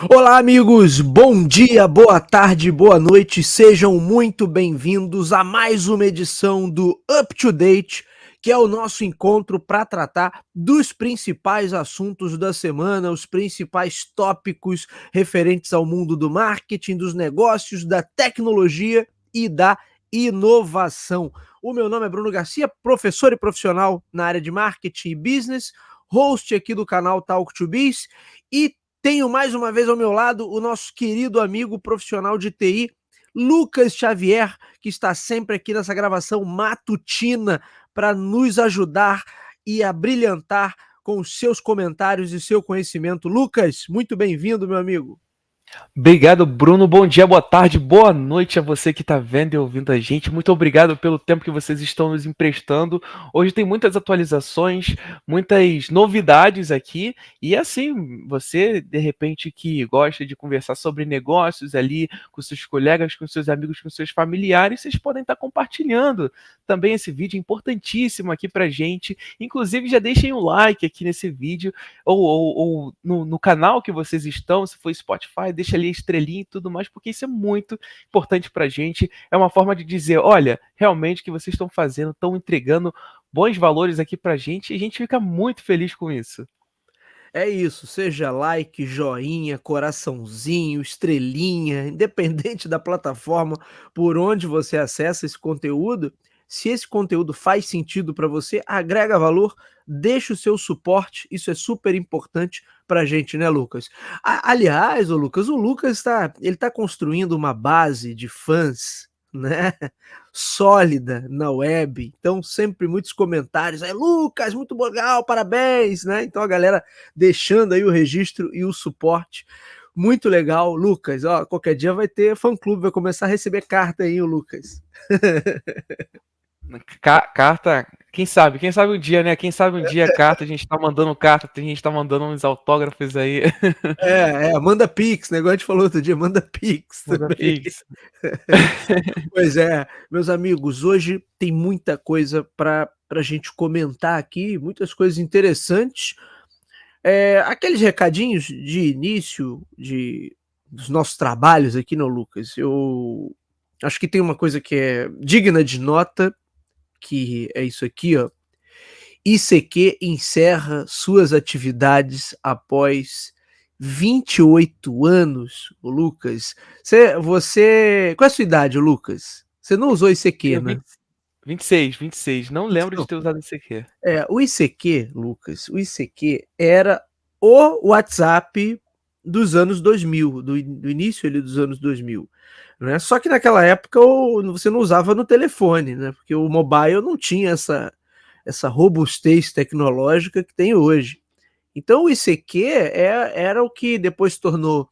Olá, amigos! Bom dia, boa tarde, boa noite. Sejam muito bem-vindos a mais uma edição do Up to Date, que é o nosso encontro para tratar dos principais assuntos da semana, os principais tópicos referentes ao mundo do marketing, dos negócios, da tecnologia e da inovação. O meu nome é Bruno Garcia, professor e profissional na área de marketing e business, host aqui do canal Talk to Biz, e tenho mais uma vez ao meu lado o nosso querido amigo profissional de TI, Lucas Xavier, que está sempre aqui nessa gravação matutina para nos ajudar e a brilhantar com os seus comentários e seu conhecimento. Lucas, muito bem-vindo, meu amigo. Obrigado, Bruno. Bom dia, boa tarde, boa noite a você que está vendo e ouvindo a gente. Muito obrigado pelo tempo que vocês estão nos emprestando. Hoje tem muitas atualizações, muitas novidades aqui. E assim, você, de repente, que gosta de conversar sobre negócios ali com seus colegas, com seus amigos, com seus familiares, vocês podem estar compartilhando também esse vídeo importantíssimo aqui pra gente. Inclusive, já deixem um like aqui nesse vídeo ou no canal que vocês estão, se for Spotify, deixa ali a estrelinha e tudo mais, porque isso é muito importante pra gente. É uma forma de dizer, olha, realmente o que vocês estão fazendo, estão entregando bons valores aqui pra gente, e a gente fica muito feliz com isso. É isso, seja like, joinha, coraçãozinho, estrelinha, independente da plataforma por onde você acessa esse conteúdo, se esse conteúdo faz sentido para você, agrega valor, deixa o seu suporte, isso é super importante para a gente, né, Lucas? Aliás, o Lucas ele tá construindo uma base de fãs, né, sólida na web, então sempre muitos comentários, Lucas, muito legal, parabéns, né? Então a galera deixando aí o registro e o suporte. Muito legal, Lucas. Ó, qualquer dia vai ter fã-clube, vai começar a receber carta aí, o Lucas. Carta, quem sabe um dia, né? Quem sabe um dia carta, a gente tá mandando carta, a gente tá mandando uns autógrafos aí. Manda Pix, né? Igual a gente falou outro dia, manda Pix Manda também. Pix. Pois é, meus amigos, hoje tem muita coisa para a gente comentar aqui, muitas coisas interessantes. Aqueles recadinhos de início dos nossos trabalhos aqui, não, Lucas? Eu acho que tem uma coisa que é digna de nota, que é isso aqui, ó. ICQ encerra suas atividades após 28 anos, o Lucas. Qual é a sua idade, Lucas? Você não usou ICQ, Tenho né? 26. Não lembro de Então, ter usado esse aqui. o ICQ, Lucas, o ICQ era o WhatsApp dos anos 2000, do início ali dos anos 2000, né? Só que naquela época você não usava no telefone, né? Porque o mobile não tinha essa robustez tecnológica que tem hoje. Então o ICQ era o que depois se tornou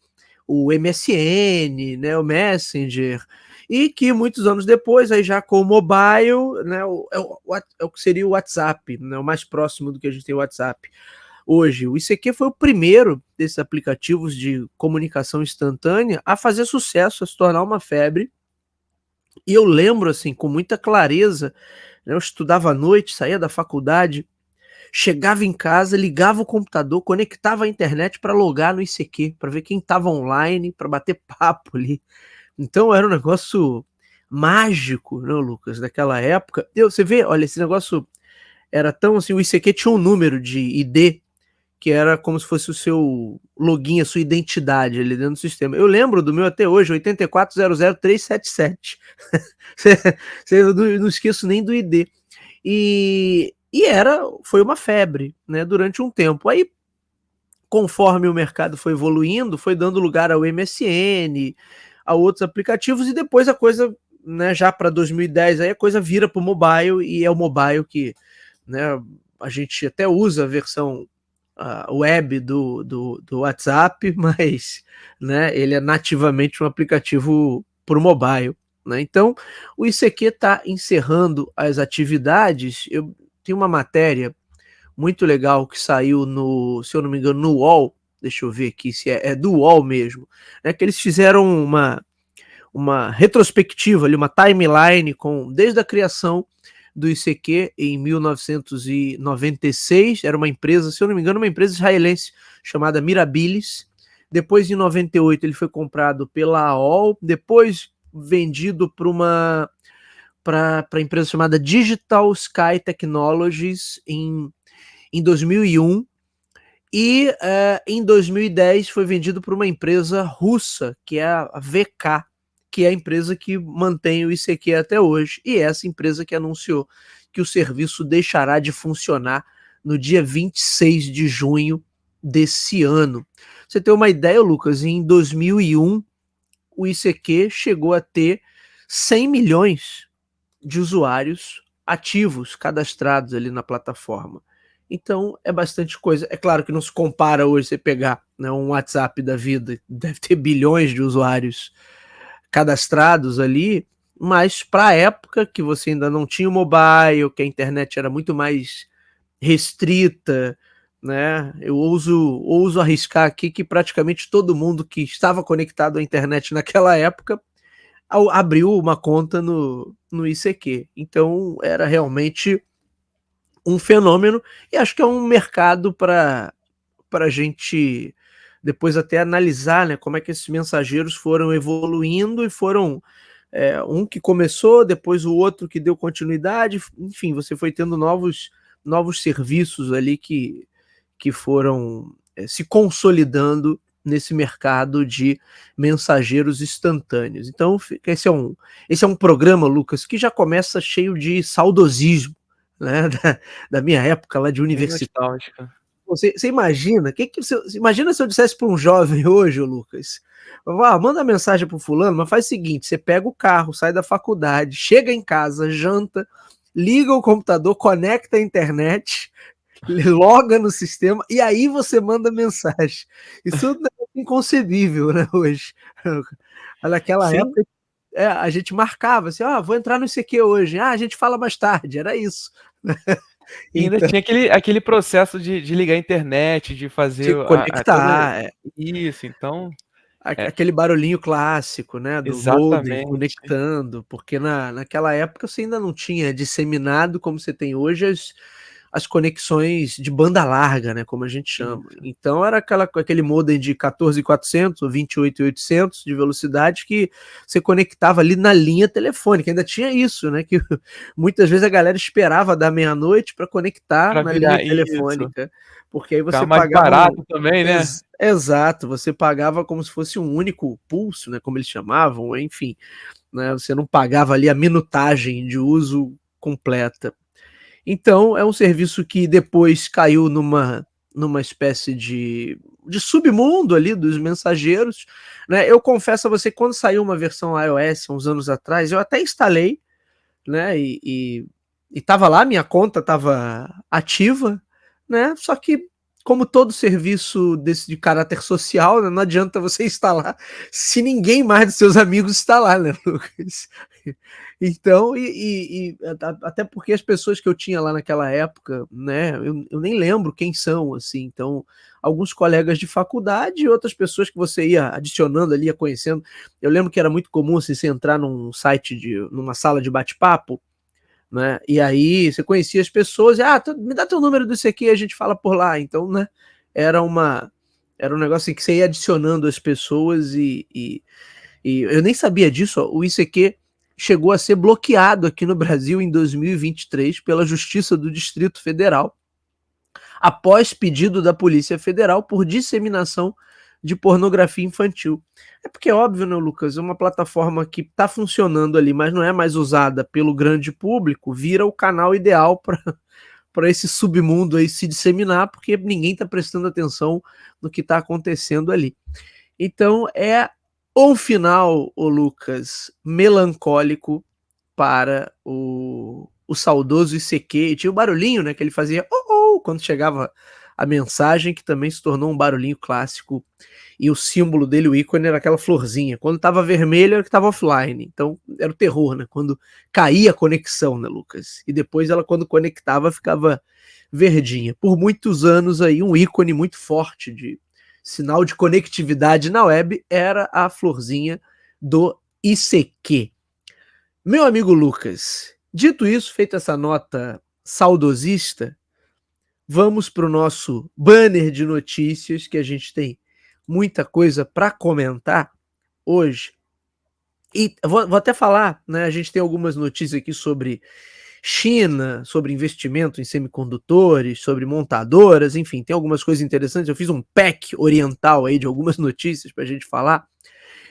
o MSN, né, o Messenger, e que muitos anos depois, aí já com o mobile, né, é o que seria o WhatsApp, né, o mais próximo do que a gente tem o WhatsApp hoje. O ICQ foi o primeiro desses aplicativos de comunicação instantânea a fazer sucesso, a se tornar uma febre. E eu lembro, assim, com muita clareza, né, eu estudava à noite, saía da faculdade, chegava em casa, ligava o computador, conectava a internet para logar no ICQ, para ver quem estava online, para bater papo ali. Então era um negócio mágico, né, Lucas, daquela época. Você vê, olha, esse negócio era tão assim, o ICQ tinha um número de ID que era como se fosse o seu login, a sua identidade ali dentro do sistema. Eu lembro do meu até hoje, 8400377. Eu não esqueço nem do ID. E foi uma febre, né, durante um tempo. Aí, conforme o mercado foi evoluindo, foi dando lugar ao MSN, a outros aplicativos, e depois a coisa, né, já para 2010, aí a coisa vira para o mobile, e é o mobile que, né, a gente até usa a versão web do WhatsApp, mas, né, ele é nativamente um aplicativo para o mobile. Né? Então, o ICQ está encerrando as atividades. Eu tenho uma matéria muito legal que saiu se eu não me engano, no UOL. Deixa eu ver aqui se é do UOL mesmo. É que eles fizeram uma retrospectiva, ali, uma timeline desde a criação do ICQ em 1996. Era uma empresa, se eu não me engano, uma empresa israelense chamada Mirabilis, depois em 98 ele foi comprado pela AOL, depois vendido para a empresa chamada Digital Sky Technologies em 2001, e em 2010 foi vendido para uma empresa russa, que é a VK, que é a empresa que mantém o ICQ até hoje, e é essa empresa que anunciou que o serviço deixará de funcionar no dia 26 de junho desse ano. Você tem uma ideia, Lucas, em 2001 o ICQ chegou a ter 100 milhões de usuários ativos, cadastrados ali na plataforma. Então é bastante coisa. É claro que não se compara hoje você pegar, né, um WhatsApp da vida, deve ter bilhões de usuários cadastrados ali, mas para a época que você ainda não tinha o mobile, que a internet era muito mais restrita, né? Eu ouso arriscar aqui que praticamente todo mundo que estava conectado à internet naquela época abriu uma conta no ICQ. Então era realmente um fenômeno, e acho que é um mercado para a gente depois até analisar, né, como é que esses mensageiros foram evoluindo e foram um que começou, depois o outro que deu continuidade, enfim, você foi tendo novos serviços ali que foram se consolidando nesse mercado de mensageiros instantâneos. Então, esse é um programa, Lucas, que já começa cheio de saudosismo, né, da minha época lá de Bem universidade. nostálgica. Você imagina, imagina se eu dissesse para um jovem hoje, Lucas, manda mensagem para o fulano, mas faz o seguinte, você pega o carro, sai da faculdade, chega em casa, janta, liga o computador, conecta a internet, loga no sistema e aí você manda mensagem. Isso é inconcebível, né, hoje. Naquela Sim, época, a gente marcava assim, vou entrar no ICQ hoje, a gente fala mais tarde, era isso. e ainda Então, tinha aquele processo de ligar a internet, de fazer de toda conectar, isso, então é, aquele barulhinho clássico, né, do modem exatamente. conectando, porque naquela época você ainda não tinha disseminado como você tem hoje as conexões de banda larga, né, como a gente chama. Isso. Então era aquele modem de 14.400 ou 28.800 de velocidade que você conectava ali na linha telefônica. Ainda tinha isso, né, que muitas vezes a galera esperava da meia-noite para conectar Pra na linha virar isso. telefônica, porque aí você Ficava mais pagava barato também, né. exato, você pagava como se fosse um único pulso, né, como eles chamavam, enfim, né, você não pagava ali a minutagem de uso completa. Então, é um serviço que depois caiu numa espécie de submundo ali dos mensageiros, né? Eu confesso a você, quando saiu uma versão iOS uns anos atrás, eu até instalei, né? E tava lá, minha conta tava ativa, né? Só que, como todo serviço desse de caráter social, né, não adianta você instalar se ninguém mais dos seus amigos está lá, né, Lucas? Então, até porque as pessoas que eu tinha lá naquela época, né, eu nem lembro quem são, assim, então, alguns colegas de faculdade e outras pessoas que você ia adicionando ali, ia conhecendo. Eu lembro que era muito comum assim, você entrar num site, numa sala de bate-papo, né, e aí você conhecia as pessoas, e, me dá teu número do ICQ, a gente fala por lá. Então, né, era um negócio assim, que você ia adicionando as pessoas e eu nem sabia disso, ó, o ICQ chegou a ser bloqueado aqui no Brasil em 2023 pela Justiça do Distrito Federal, após pedido da Polícia Federal por disseminação de pornografia infantil. É porque é óbvio, né, Lucas? É uma plataforma que está funcionando ali, mas não é mais usada pelo grande público, vira o canal ideal para esse submundo aí se disseminar, porque ninguém está prestando atenção no que está acontecendo ali. Então é um final, o Lucas, melancólico para o saudoso ICQ. E tinha o barulhinho, né, que ele fazia quando chegava a mensagem, que também se tornou um barulhinho clássico. E o símbolo dele, o ícone, era aquela florzinha. Quando estava vermelho, era que estava offline. Então era o terror, né? Quando caía a conexão, né, Lucas? E depois ela, quando conectava, ficava verdinha. Por muitos anos aí, um ícone muito forte de sinal de conectividade na web era a florzinha do ICQ. Meu amigo Lucas, dito isso, feita essa nota saudosista, vamos para o nosso banner de notícias que a gente tem muita coisa para comentar hoje. E vou até falar, né, a gente tem algumas notícias aqui sobre China, sobre investimento em semicondutores, sobre montadoras, enfim, tem algumas coisas interessantes. Eu fiz um pack oriental aí de algumas notícias para a gente falar,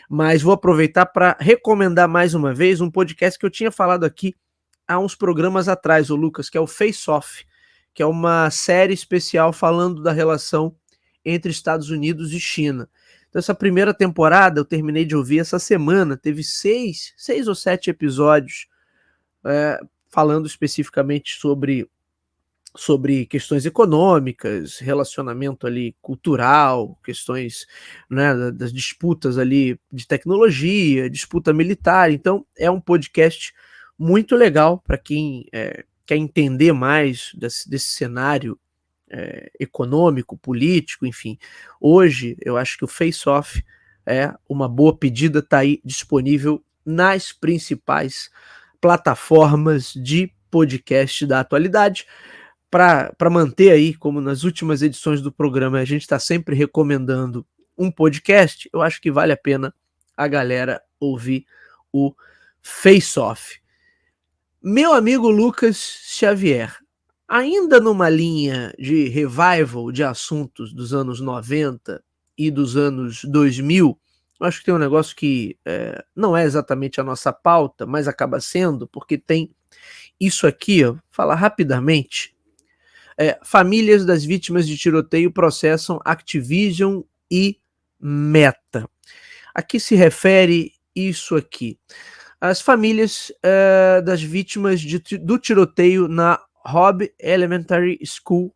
mas vou aproveitar para recomendar mais uma vez um podcast que eu tinha falado aqui há uns programas atrás, o Lucas, que é o Face Off, que é uma série especial falando da relação entre Estados Unidos e China. Então, essa primeira temporada eu terminei de ouvir essa semana, teve seis ou sete episódios falando especificamente sobre questões econômicas, relacionamento ali cultural, questões, né, das disputas ali de tecnologia, disputa militar. Então, é um podcast muito legal para quem quer entender mais desse cenário econômico, político, enfim. Hoje, eu acho que o Face Off é uma boa pedida, está aí disponível nas principais plataformas de podcast da atualidade. Para manter aí, como nas últimas edições do programa, a gente está sempre recomendando um podcast, eu acho que vale a pena a galera ouvir o Face Off. Meu amigo Lucas Xavier, ainda numa linha de revival de assuntos dos anos 90 e dos anos 2000, eu acho que tem um negócio que não é exatamente a nossa pauta, mas acaba sendo, porque tem isso aqui, ó, falar rapidamente. Famílias das vítimas de tiroteio processam Activision e Meta. A que se refere isso aqui? As famílias das vítimas do tiroteio na Hobb Elementary School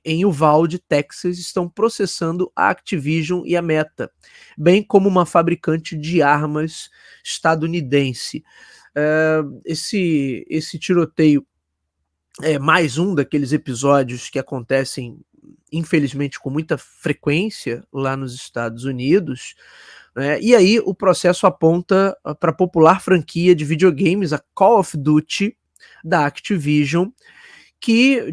em Uvalde, Texas, estão processando a Activision e a Meta, bem como uma fabricante de armas estadunidense. Esse tiroteio é mais um daqueles episódios que acontecem, infelizmente, com muita frequência lá nos Estados Unidos. E aí o processo aponta para a popular franquia de videogames, a Call of Duty, da Activision, que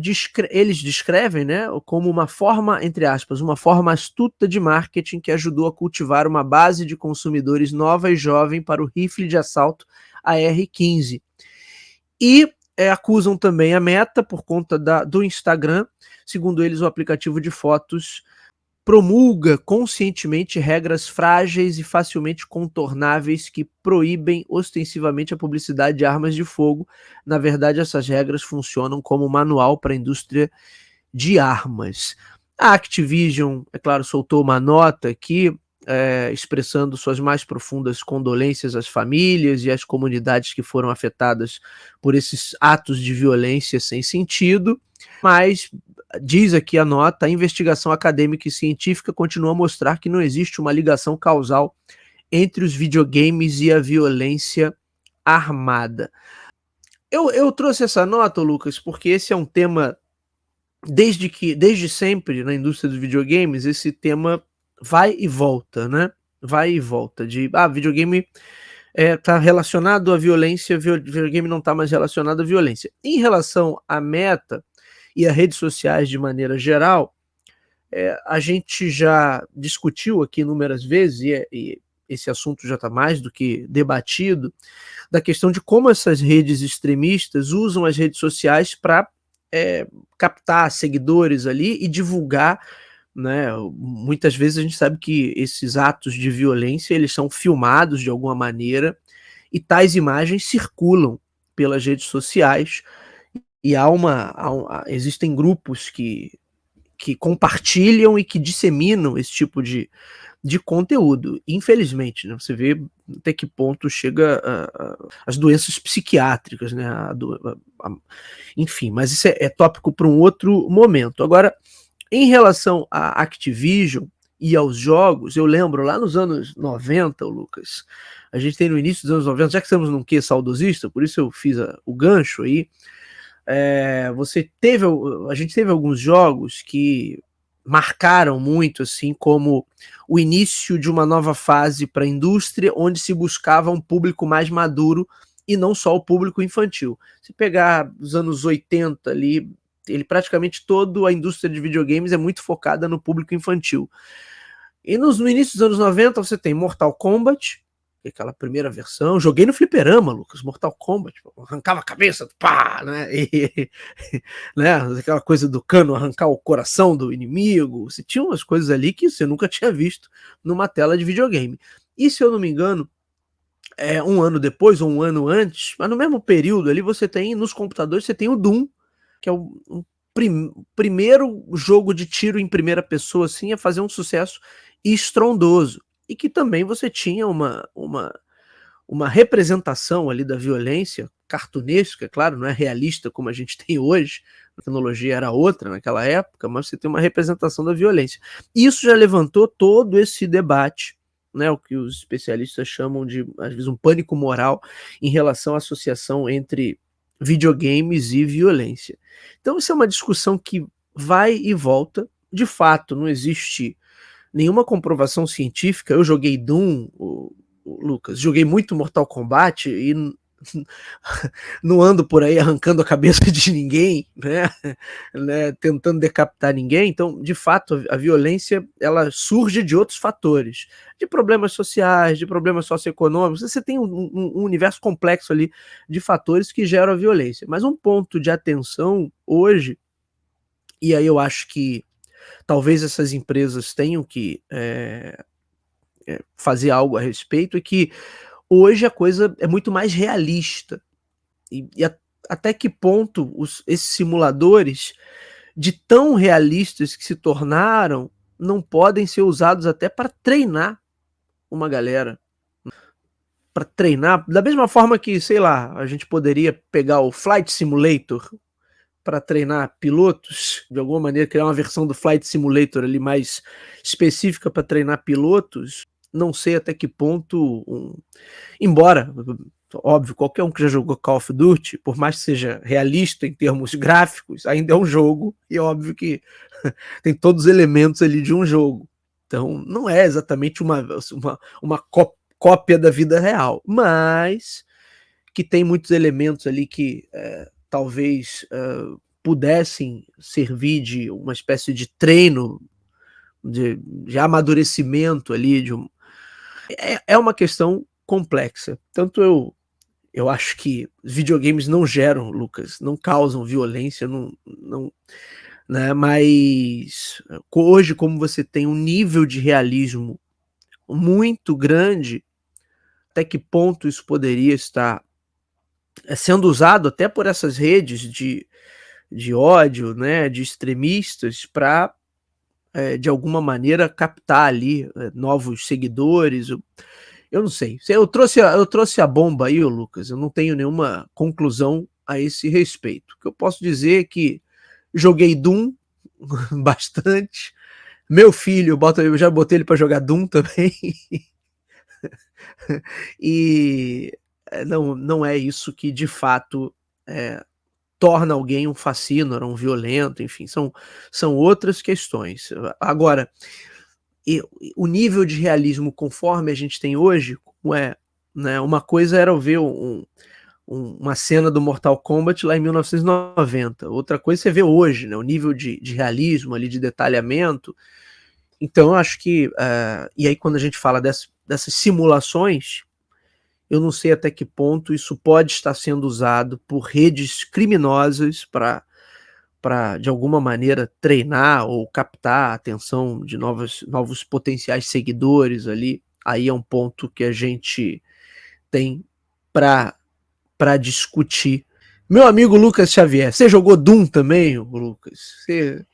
eles descrevem, né, como uma forma, entre aspas, uma forma astuta de marketing que ajudou a cultivar uma base de consumidores nova e jovem para o rifle de assalto AR-15. E acusam também a Meta por conta do Instagram. Segundo eles, o aplicativo de fotos promulga conscientemente regras frágeis e facilmente contornáveis que proíbem ostensivamente a publicidade de armas de fogo. Na verdade, essas regras funcionam como manual para a indústria de armas. A Activision, é claro, soltou uma nota aqui expressando suas mais profundas condolências às famílias e às comunidades que foram afetadas por esses atos de violência sem sentido, mas diz aqui a nota, a investigação acadêmica e científica continua a mostrar que não existe uma ligação causal entre os videogames e a violência armada. Eu trouxe essa nota, Lucas, porque esse é um tema, desde sempre na indústria dos videogames, esse tema vai e volta, né? Vai e volta. Videogame está relacionado à violência, videogame não está mais relacionado à violência. Em relação à Meta e a redes sociais de maneira geral, a gente já discutiu aqui inúmeras vezes, e esse assunto já está mais do que debatido, da questão de como essas redes extremistas usam as redes sociais para captar seguidores ali e divulgar, né? Muitas vezes a gente sabe que esses atos de violência eles são filmados de alguma maneira e tais imagens circulam pelas redes sociais e existem grupos que compartilham e que disseminam esse tipo de conteúdo. Infelizmente, né? Você vê até que ponto chega as doenças psiquiátricas, né? Enfim, mas isso é tópico para um outro momento. Agora, em relação à Activision e aos jogos, eu lembro lá nos anos 90, Lucas, a gente tem no início dos anos 90, já que estamos num quê saudosista, por isso eu fiz o gancho aí, a gente teve alguns jogos que marcaram muito, assim, como o início de uma nova fase para a indústria, onde se buscava um público mais maduro e não só o público infantil. Se pegar os anos 80 ali, praticamente toda a indústria de videogames é muito focada no público infantil. E no início dos anos 90 você tem Mortal Kombat, aquela primeira versão. Joguei no fliperama, Lucas, Mortal Kombat. Arrancava a cabeça, pá, né? Né? Aquela coisa do cano arrancar o coração do inimigo. Você tinha umas coisas ali que você nunca tinha visto numa tela de videogame. E se eu não me engano, um ano depois ou um ano antes, mas no mesmo período ali você tem, nos computadores, você tem o Doom, que é o primeiro jogo de tiro em primeira pessoa assim, a fazer um sucesso estrondoso. E que também você tinha uma representação ali da violência, cartunesca, claro, não é realista como a gente tem hoje, a tecnologia era outra naquela época, mas você tem uma representação da violência. Isso já levantou todo esse debate, né, o que os especialistas chamam de, às vezes, um pânico moral em relação à associação entre videogames e violência. Então, isso é uma discussão que vai e volta. De fato, não existe nenhuma comprovação científica. Eu joguei Doom, o Lucas, joguei muito Mortal Kombat e não ando por aí arrancando a cabeça de ninguém, né, tentando decapitar ninguém. Então, de fato, a violência ela surge de outros fatores, de problemas sociais, de problemas socioeconômicos. Você tem um universo complexo ali de fatores que geram a violência. Mas um ponto de atenção hoje, e aí eu acho que talvez essas empresas tenham que fazer algo a respeito, é que hoje a coisa é muito mais realista. E até que ponto esses simuladores, de tão realistas que se tornaram, não podem ser usados até para treinar uma galera. Para treinar, da mesma forma que, sei lá, a gente poderia pegar o Flight Simulator para treinar pilotos, de alguma maneira criar uma versão do Flight Simulator ali mais específica para treinar pilotos. Não sei até que ponto, embora, óbvio, qualquer um que já jogou Call of Duty, por mais que seja realista em termos gráficos, ainda é um jogo, e é óbvio que tem todos os elementos ali de um jogo. Então, não é exatamente uma cópia da vida real, mas que tem muitos elementos ali que talvez pudessem servir de uma espécie de treino, de amadurecimento ali, é uma questão complexa. Tanto eu acho que videogames não geram, Lucas, não causam violência, não, né? Mas hoje, como você tem um nível de realismo muito grande, até que ponto isso poderia estar sendo usado até por essas redes de ódio, né, de extremistas, para de alguma maneira captar ali novos seguidores. Eu não sei. Eu trouxe a bomba aí, Lucas. Eu não tenho nenhuma conclusão a esse respeito. O que eu posso dizer é que joguei Doom bastante. Meu filho, eu já botei ele para jogar Doom também. E não é isso que de fato torna alguém um fascínora, um violento, enfim, são outras questões. Agora, o nível de realismo conforme a gente tem hoje, como né, uma coisa era eu ver uma cena do Mortal Kombat lá em 1990, outra coisa você vê hoje, né, o nível de realismo ali, de detalhamento. Então eu acho que, e aí quando a gente fala dessas simulações, eu não sei até que ponto isso pode estar sendo usado por redes criminosas para de alguma maneira treinar ou captar a atenção de novos potenciais seguidores ali. Aí é um ponto que a gente tem para discutir. Meu amigo Lucas Xavier, você jogou Doom também, Lucas? Você...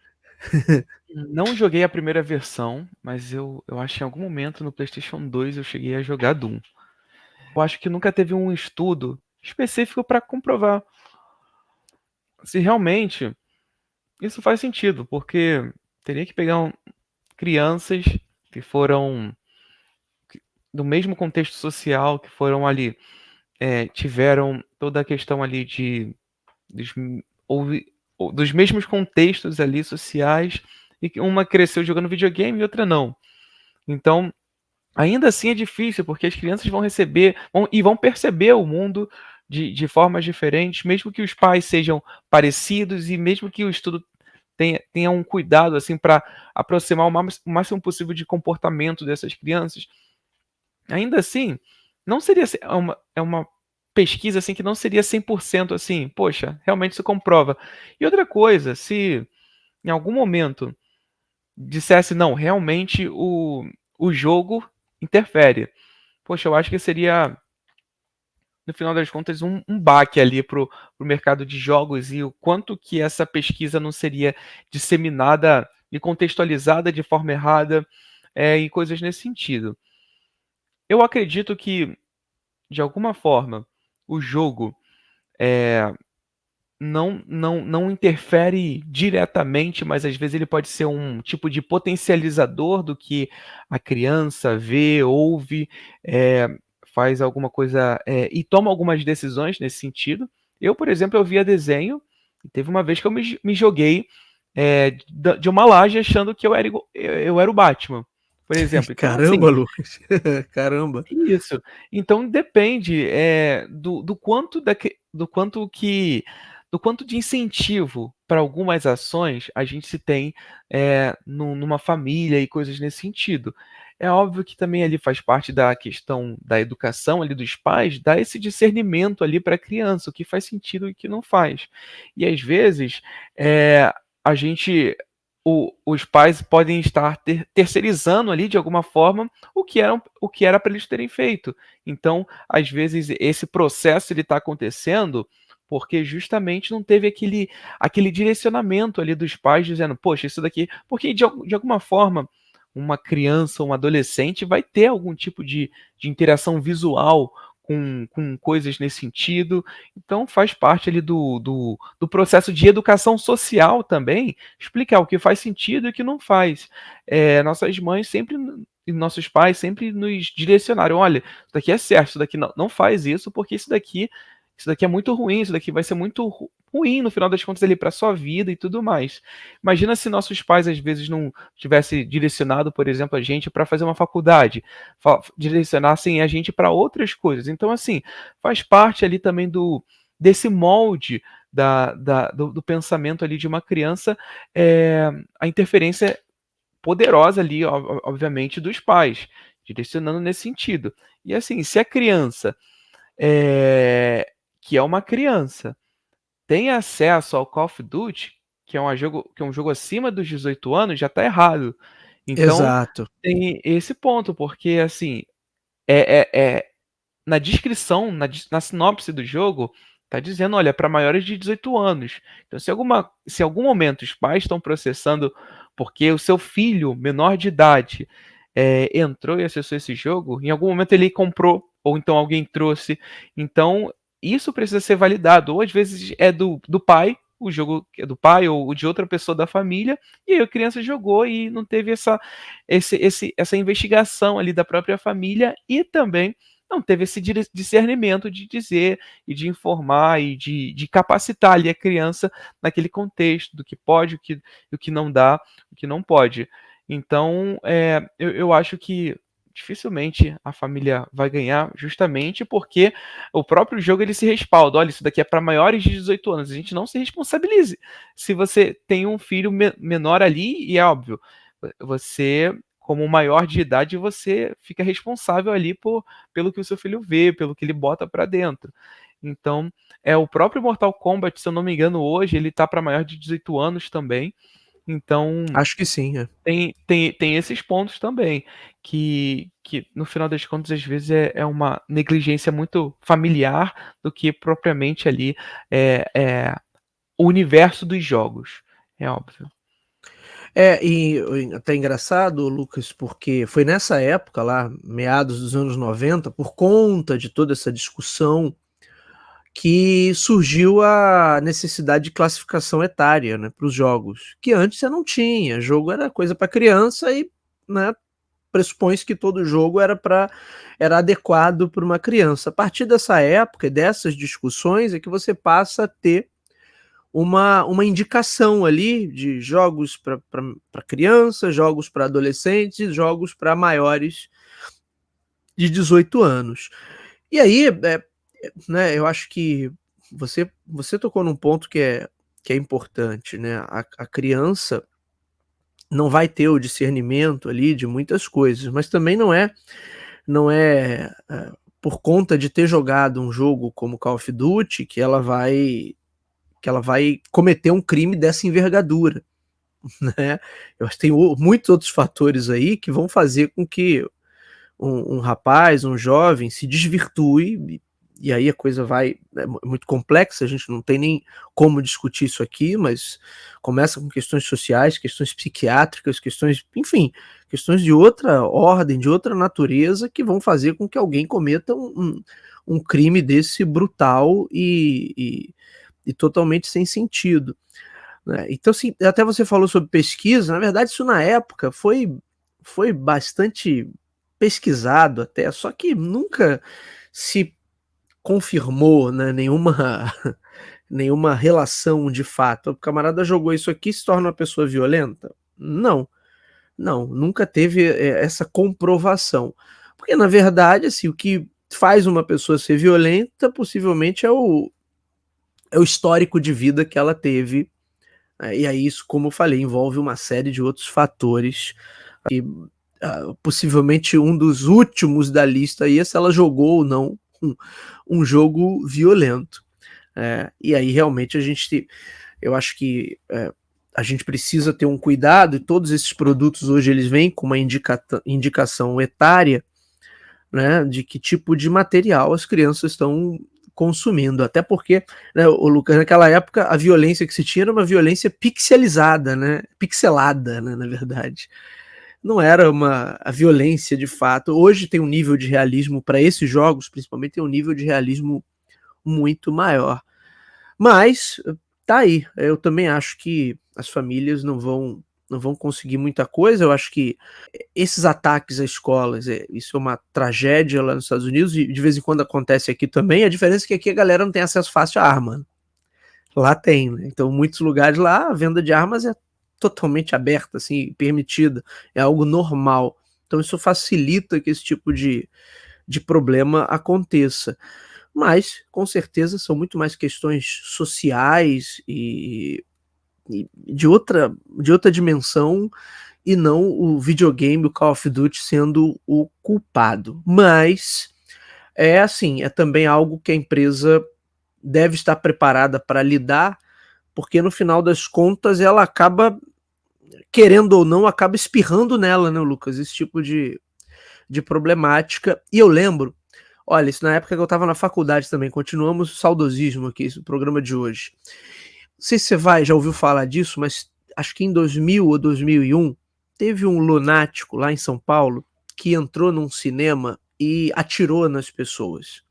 Não joguei a primeira versão, mas eu acho que em algum momento no PlayStation 2 eu cheguei a jogar Doom. Eu acho que nunca teve um estudo específico para comprovar se realmente isso faz sentido, porque teria que pegar crianças que foram do mesmo contexto social, que foram ali, tiveram toda a questão ali dos mesmos contextos ali sociais, e que uma cresceu jogando videogame e outra não. Então, ainda assim é difícil, porque as crianças vão perceber o mundo de formas diferentes, mesmo que os pais sejam parecidos e mesmo que o estudo tenha um cuidado assim para aproximar o máximo possível de comportamento dessas crianças. Ainda assim, não seria é uma pesquisa assim que não seria 100% assim, poxa, realmente se comprova. E outra coisa, se em algum momento dissesse não, realmente o jogo interfere. Poxa, eu acho que seria, no final das contas, um baque ali pro mercado de jogos e o quanto que essa pesquisa não seria disseminada e contextualizada de forma errada, e coisas nesse sentido. Eu acredito que, de alguma forma, o jogo não interfere diretamente, mas às vezes ele pode ser um tipo de potencializador do que a criança vê, ouve, eh, faz alguma coisa, e toma algumas decisões nesse sentido. Eu, por exemplo, eu via desenho, e teve uma vez que eu me joguei, de uma laje achando que eu era o Batman, por exemplo. Então, Caramba, assim, Lucas. Caramba. isso. Então depende, do quanto do quanto de incentivo para algumas ações a gente se tem, numa família e coisas nesse sentido. É óbvio que também ali faz parte da questão da educação ali dos pais, dar esse discernimento ali para a criança, o que faz sentido e o que não faz. E às vezes, a gente os pais podem estar terceirizando ali de alguma forma o que era para eles terem feito. Então, às vezes, esse processo ele está acontecendo porque justamente não teve aquele direcionamento ali dos pais dizendo, poxa, isso daqui. Porque de alguma forma, uma criança ou um adolescente vai ter algum tipo de interação visual com coisas nesse sentido. Então, faz parte ali do processo de educação social também, explicar o que faz sentido e o que não faz. Nossas mães sempre e nossos pais sempre nos direcionaram: olha, isso daqui é certo, isso daqui não faz isso, porque isso daqui é muito ruim, isso daqui vai ser muito ruim no final das contas ali para sua vida e tudo mais. Imagina se nossos pais às vezes não tivessem direcionado, por exemplo, a gente para fazer uma faculdade, direcionassem a gente para outras coisas. Então, assim, faz parte ali também desse molde do pensamento ali de uma criança, a interferência poderosa ali, obviamente, dos pais, direcionando nesse sentido. E assim, se a criança, que é uma criança, tem acesso ao Call of Duty, que é um jogo acima dos 18 anos, já está errado. Então, Exato. tem esse ponto, porque assim, é, é, é- na descrição, na sinopse do jogo, tá dizendo, olha, para maiores de 18 anos. Então, se em algum momento os pais estão processando porque o seu filho, menor de idade, entrou e acessou esse jogo, em algum momento ele comprou, ou então alguém trouxe. Então, isso precisa ser validado. Ou às vezes é do pai, o jogo é do pai ou de outra pessoa da família, e aí a criança jogou e não teve essa investigação ali da própria família e também não teve esse discernimento de dizer e de informar e de capacitar ali a criança naquele contexto do que pode, o que não dá, o que não pode. Então, eu acho que dificilmente a família vai ganhar, justamente porque o próprio jogo ele se respalda. Olha, isso daqui é para maiores de 18 anos. A gente não se responsabilize. Se você tem um filho menor ali, e é óbvio, você, como maior de idade, você fica responsável ali pelo que o seu filho vê, pelo que ele bota para dentro. Então, o próprio Mortal Kombat, se eu não me engano, hoje ele tá para maior de 18 anos também. Então, Acho que sim, é. tem esses pontos também, que no final das contas, às vezes, é uma negligência muito familiar do que propriamente ali o universo dos jogos. É óbvio. E até engraçado, Lucas, porque foi nessa época lá, meados dos anos 90, por conta de toda essa discussão, que surgiu a necessidade de classificação etária, né, para os jogos, que antes você não tinha. Jogo era coisa para criança e, né, pressupõe-se que todo jogo era adequado para uma criança. A partir dessa época e dessas discussões é que você passa a ter uma indicação ali de jogos para criança, jogos para adolescentes, jogos para maiores de 18 anos. E aí, né, eu acho que você tocou num ponto que é importante, né? A criança não vai ter o discernimento ali de muitas coisas, mas também não é por conta de ter jogado um jogo como Call of Duty que ela vai cometer um crime dessa envergadura, né. Eu acho que tem muitos outros fatores aí que vão fazer com que um rapaz, um jovem se desvirtue, e aí a coisa vai é muito complexa, a gente não tem nem como discutir isso aqui, mas começa com questões sociais, questões psiquiátricas, questões, enfim, questões de outra ordem, de outra natureza, que vão fazer com que alguém cometa um crime desse brutal e totalmente sem sentido, né. Então, assim, até você falou sobre pesquisa, na verdade isso na época foi bastante pesquisado até, só que nunca se confirmou, né, nenhuma relação de fato. O camarada jogou isso aqui, se torna uma pessoa violenta? Não, não, nunca teve, essa comprovação. Porque na verdade, assim, o que faz uma pessoa ser violenta possivelmente é o histórico de vida que ela teve, e aí isso, como eu falei, envolve uma série de outros fatores que, possivelmente um dos últimos da lista aí é se ela jogou ou não um jogo violento. E aí realmente eu acho que a gente precisa ter um cuidado, e todos esses produtos hoje eles vêm com uma indicação etária, né, de que tipo de material as crianças estão consumindo, até porque, né, o Lucas, naquela época a violência que se tinha era uma violência pixelizada, né, pixelada, né, na verdade. Não era a violência de fato. Hoje tem um nível de realismo para esses jogos, principalmente tem um nível de realismo muito maior. Mas tá aí, eu também acho que as famílias não vão conseguir muita coisa. Eu acho que esses ataques a escolas, isso é uma tragédia lá nos Estados Unidos e de vez em quando acontece aqui também. A diferença é que aqui a galera não tem acesso fácil à arma. Lá tem, né? Então, muitos lugares lá a venda de armas é totalmente aberta, assim, permitida, é algo normal. Então, isso facilita que esse tipo de problema aconteça. Mas, com certeza, são muito mais questões sociais e de outra dimensão, e não o videogame, o Call of Duty sendo o culpado. Mas é assim, é também algo que a empresa deve estar preparada para lidar, porque no final das contas ela acaba, querendo ou não, acaba espirrando nela, né, Lucas, esse tipo de problemática. E eu lembro, olha, isso na época que eu estava na faculdade também, continuamos o saudosismo aqui, esse programa de hoje. Não sei se você já ouviu falar disso, mas acho que em 2000 ou 2001 teve um lunático lá em São Paulo que entrou num cinema e atirou nas pessoas.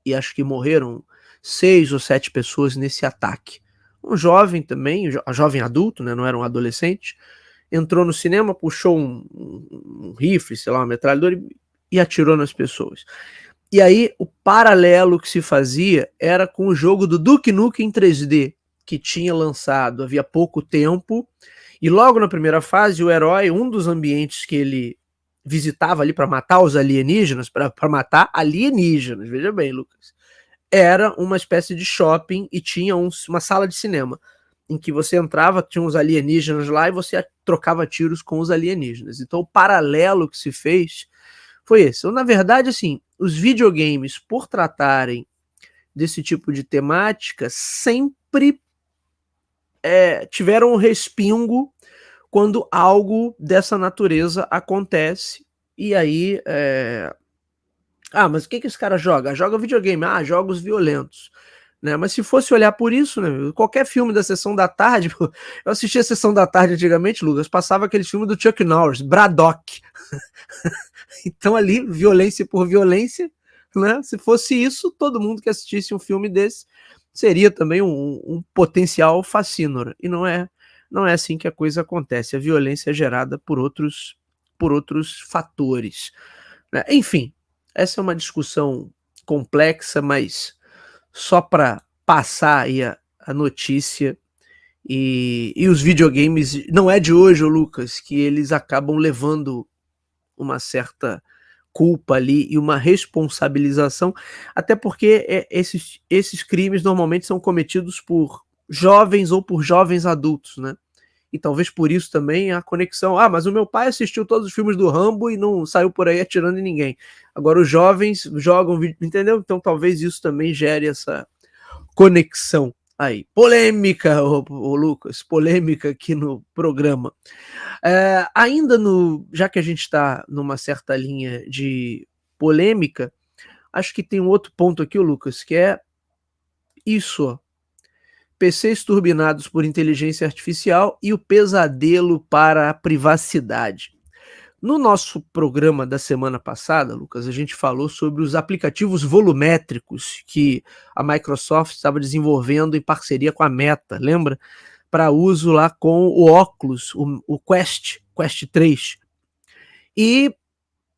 E acho que morreram 6 ou 7 pessoas nesse ataque. Um jovem também, jovem adulto, né, não era um adolescente, entrou no cinema, puxou um rifle, sei lá, uma metralhadora e atirou nas pessoas. E aí o paralelo que se fazia era com o jogo do Duke Nukem em 3D, que tinha lançado havia pouco tempo, e logo na primeira fase o herói, um dos ambientes que ele visitava ali para matar os alienígenas, para matar alienígenas, veja bem, Lucas, era uma espécie de shopping e tinha uma sala de cinema em que você entrava, tinha uns alienígenas lá e você trocava tiros com os alienígenas. Então o paralelo que se fez foi esse. Então, na verdade, assim, os videogames, por tratarem desse tipo de temática, sempre tiveram um respingo quando algo dessa natureza acontece. E aí, mas o que esse cara joga? Joga videogame, jogos violentos. Né? Mas se fosse olhar por isso, né, qualquer filme da Sessão da Tarde, eu assistia a Sessão da Tarde antigamente, Lucas, passava aquele filme do Chuck Norris, Braddock. Então ali, violência por violência, né? Se fosse isso, todo mundo que assistisse um filme desse seria também um potencial fascínora. E não é assim que a coisa acontece. A violência é gerada por outros fatores, né? Enfim, essa é uma discussão complexa, mas só para passar aí a notícia. E os videogames, não é de hoje, Lucas, que eles acabam levando uma certa culpa ali e uma responsabilização, até porque esses crimes normalmente são cometidos por jovens ou por jovens adultos, né? E talvez por isso também a conexão. Ah, mas o meu pai assistiu todos os filmes do Rambo e não saiu por aí atirando em ninguém. Agora os jovens jogam, entendeu? Então talvez isso também gere essa conexão aí. Polêmica, ô Lucas, polêmica aqui no programa. Ainda já que a gente está numa certa linha de polêmica, acho que tem um outro ponto aqui, Lucas, que é isso, ó. PCs turbinados por inteligência artificial e o pesadelo para a privacidade. No nosso programa da semana passada, Lucas, a gente falou sobre os aplicativos volumétricos que a Microsoft estava desenvolvendo em parceria com a Meta, lembra? Para uso lá com o Oculus, o Quest 3. E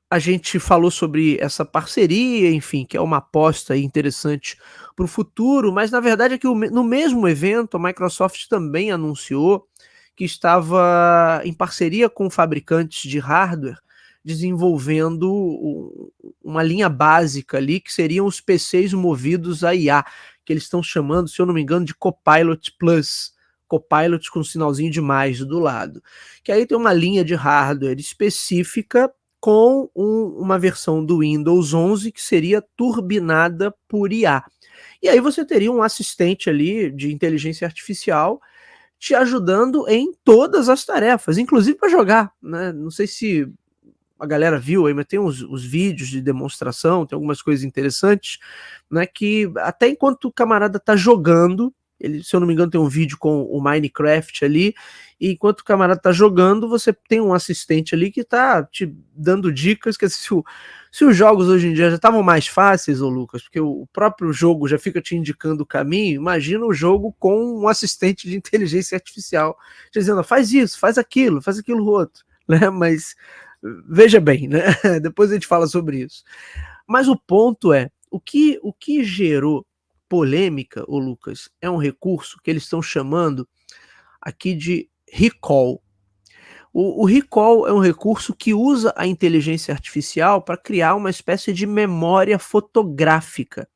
a gente falou sobre essa parceria, enfim, que é uma aposta interessante para o futuro, mas na verdade é que no mesmo evento a Microsoft também anunciou que estava em parceria com fabricantes de hardware desenvolvendo uma linha básica ali, que seriam os PCs movidos a IA, que eles estão chamando, se eu não me engano, de Copilot Plus, Copilot com um sinalzinho de mais do lado, que aí tem uma linha de hardware específica com uma versão do Windows 11 que seria turbinada por IA. E aí você teria um assistente ali de inteligência artificial te ajudando em todas as tarefas, inclusive para jogar, né? Não sei se a galera viu aí, mas tem os vídeos de demonstração, tem algumas coisas interessantes, né? Que até enquanto o camarada tá jogando, ele, se eu não me engano, tem um vídeo com o Minecraft ali, e enquanto o camarada tá jogando, você tem um assistente ali que tá te dando dicas, que se os jogos hoje em dia já estavam mais fáceis, ô Lucas, porque o próprio jogo já fica te indicando o caminho, imagina o jogo com um assistente de inteligência artificial, dizendo, faz isso, faz aquilo outro, né? Mas veja bem, né? Depois a gente fala sobre isso. Mas o ponto é, o que gerou polêmica, ô Lucas, é um recurso que eles estão chamando aqui de recall. O recall é um recurso que usa a inteligência artificial para criar uma espécie de memória fotográfica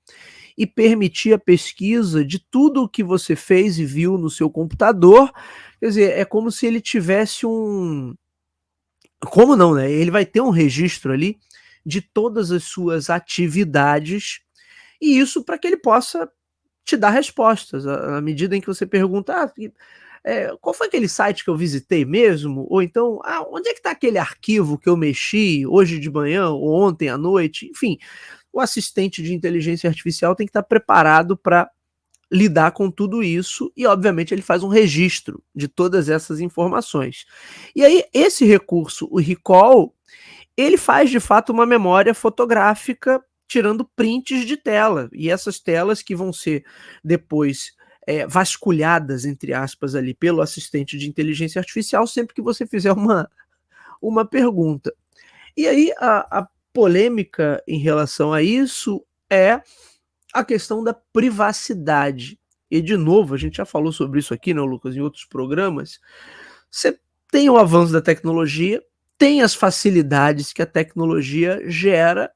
e permitir a pesquisa de tudo o que você fez e viu no seu computador. Quer dizer, é como se ele tivesse como não, né? Ele vai ter um registro ali de todas as suas atividades, e isso para que ele possa te dar respostas à medida em que você pergunta: qual foi aquele site que eu visitei mesmo? Ou então, onde é que está aquele arquivo que eu mexi hoje de manhã ou ontem à noite? Enfim, o assistente de inteligência artificial tem que estar preparado para lidar com tudo isso e, obviamente, ele faz um registro de todas essas informações. E aí, esse recurso, o recall, ele faz de fato uma memória fotográfica tirando prints de tela, e essas telas que vão ser depois vasculhadas, entre aspas, ali pelo assistente de inteligência artificial sempre que você fizer uma pergunta. E aí a polêmica em relação a isso é a questão da privacidade. E, de novo, a gente já falou sobre isso aqui, né, Lucas, em outros programas. Você tem o avanço da tecnologia, tem as facilidades que a tecnologia gera,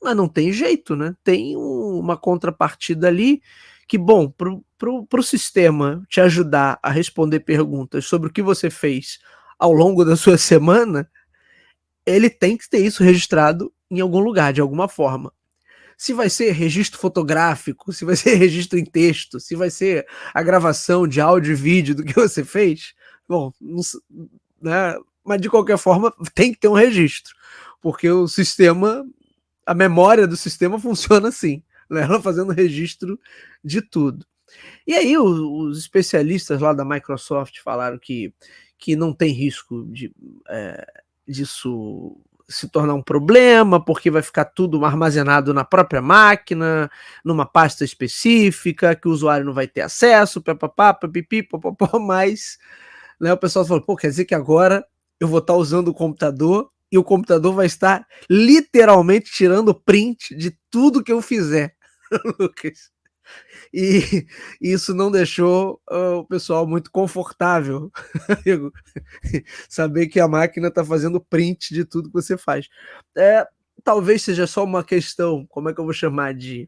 mas não tem jeito, né? Tem uma contrapartida ali que, bom, pro sistema te ajudar a responder perguntas sobre o que você fez ao longo da sua semana, ele tem que ter isso registrado em algum lugar, de alguma forma. Se vai ser registro fotográfico, se vai ser registro em texto, se vai ser a gravação de áudio e vídeo do que você fez, bom, não, né? Mas de qualquer forma tem que ter um registro, porque o sistema, a memória do sistema funciona assim, né? Ela fazendo registro de tudo. E aí os especialistas lá da Microsoft falaram que não tem risco disso se tornar um problema, porque vai ficar tudo armazenado na própria máquina, numa pasta específica, que o usuário não vai ter acesso, papapá, papipi, papapá, mas, né, o pessoal falou, quer dizer que agora eu vou estar usando o computador e o computador vai estar literalmente tirando print de tudo que eu fizer, Lucas. E isso não deixou o pessoal muito confortável, saber que a máquina está fazendo print de tudo que você faz. Talvez seja só uma questão, como é que eu vou chamar, de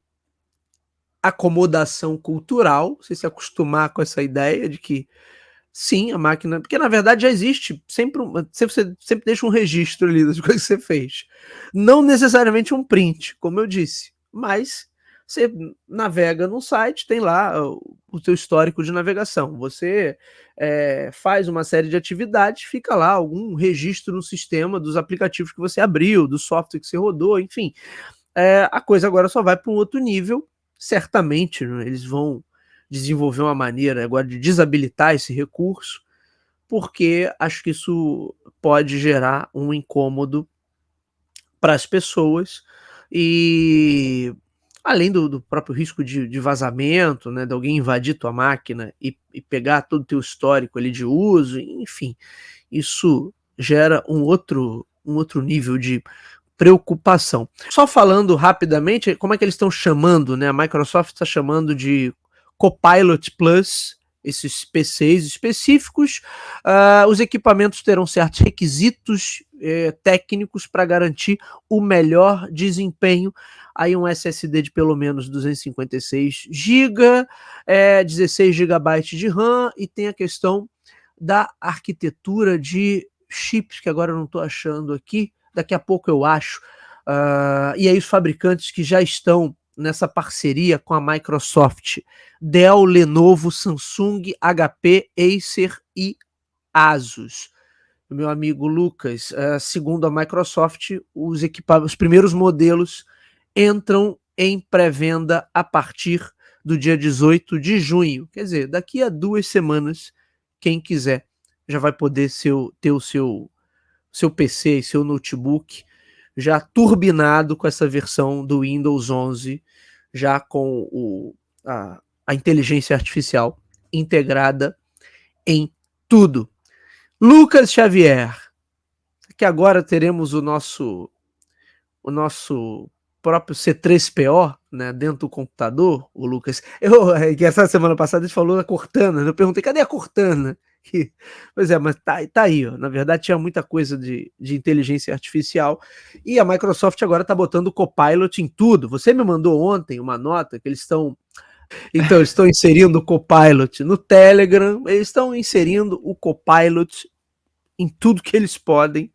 acomodação cultural, você se acostumar com essa ideia de que sim, a máquina, porque na verdade já existe sempre, você sempre deixa um registro ali das coisas que você fez. Não necessariamente um print, como eu disse, mas você navega no site, tem lá o teu histórico de navegação. Você faz uma série de atividades, fica lá algum registro no sistema dos aplicativos que você abriu, do software que você rodou, enfim. A coisa agora só vai para um outro nível, certamente, né, eles vão desenvolver uma maneira agora de desabilitar esse recurso, porque acho que isso pode gerar um incômodo para as pessoas e além do próprio risco de vazamento, né, de alguém invadir tua máquina e pegar todo o teu histórico ali de uso, enfim, isso gera um outro nível de preocupação. Só falando rapidamente, como é que eles estão chamando, né? A Microsoft está chamando de Copilot Plus, esses PCs específicos. Os equipamentos terão certos requisitos técnicos para garantir o melhor desempenho. Aí um SSD de pelo menos 256 GB, 16 GB de RAM, e tem a questão da arquitetura de chips, que agora eu não estou achando aqui, daqui a pouco eu acho. E aí os fabricantes que já estão nessa parceria com a Microsoft: Dell, Lenovo, Samsung, HP, Acer e Asus. Meu amigo Lucas, segundo a Microsoft, os primeiros modelos entram em pré-venda a partir do dia 18 de junho. Quer dizer, daqui a 2 semanas, quem quiser já vai poder ter o seu PC e seu notebook já turbinado com essa versão do Windows 11, já com a inteligência artificial integrada em tudo. Lucas Xavier, que agora teremos o nosso próprio C3PO, né, dentro do computador, o Lucas. Que essa semana passada a gente falou da Cortana, eu perguntei, cadê a Cortana? Pois é, mas tá aí, ó. Na verdade tinha muita coisa de inteligência artificial, e a Microsoft agora tá botando o Copilot em tudo. Você me mandou ontem uma nota que eles estão inserindo o Copilot no Telegram, eles estão inserindo o Copilot em tudo que eles podem,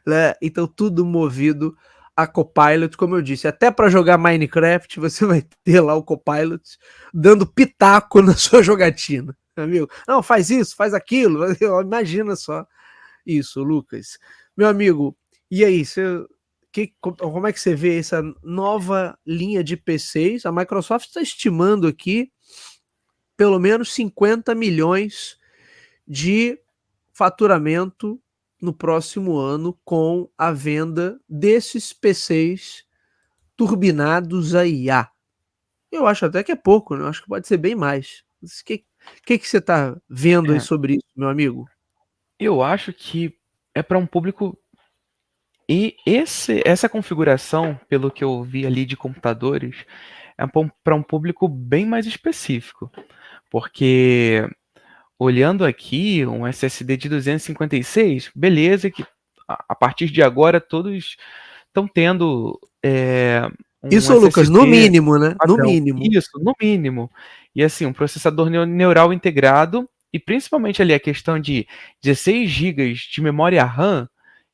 né? Então tudo movido a Copilot, como eu disse, até para jogar Minecraft você vai ter lá o Copilot dando pitaco na sua jogatina, amigo. Não, faz isso, faz aquilo, imagina só isso, Lucas. Meu amigo, e aí, como é que você vê essa nova linha de PCs? A Microsoft está estimando aqui pelo menos 50 milhões de faturamento no próximo ano com a venda desses PCs turbinados a IA. Eu acho até que é pouco, né? Eu acho que pode ser bem mais. O que você está vendo aí sobre isso, meu amigo? Eu acho que é para um público. E essa configuração, pelo que eu vi ali de computadores, é para um público bem mais específico. Porque olhando aqui, um SSD de 256, beleza, que a partir de agora todos estão tendo um Isso, SSD Lucas, no mínimo, né? No padrão. mínimo. Isso, no mínimo. E assim, um processador neural integrado, e principalmente ali a questão de 16 GB de memória RAM.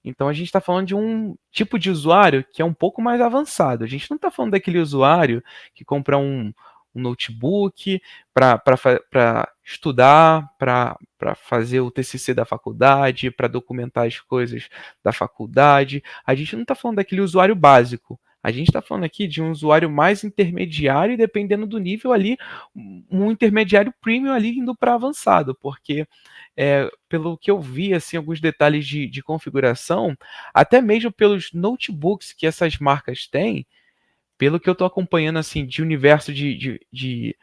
Então a gente está falando de um tipo de usuário que é um pouco mais avançado. A gente não está falando daquele usuário que compra um notebook para estudar, para fazer o TCC da faculdade, para documentar as coisas da faculdade. A gente não está falando daquele usuário básico. A gente está falando aqui de um usuário mais intermediário e, dependendo do nível ali, um intermediário premium ali indo para avançado, porque pelo que eu vi, assim, alguns detalhes de configuração, até mesmo pelos notebooks que essas marcas têm, pelo que eu estou acompanhando assim de universo de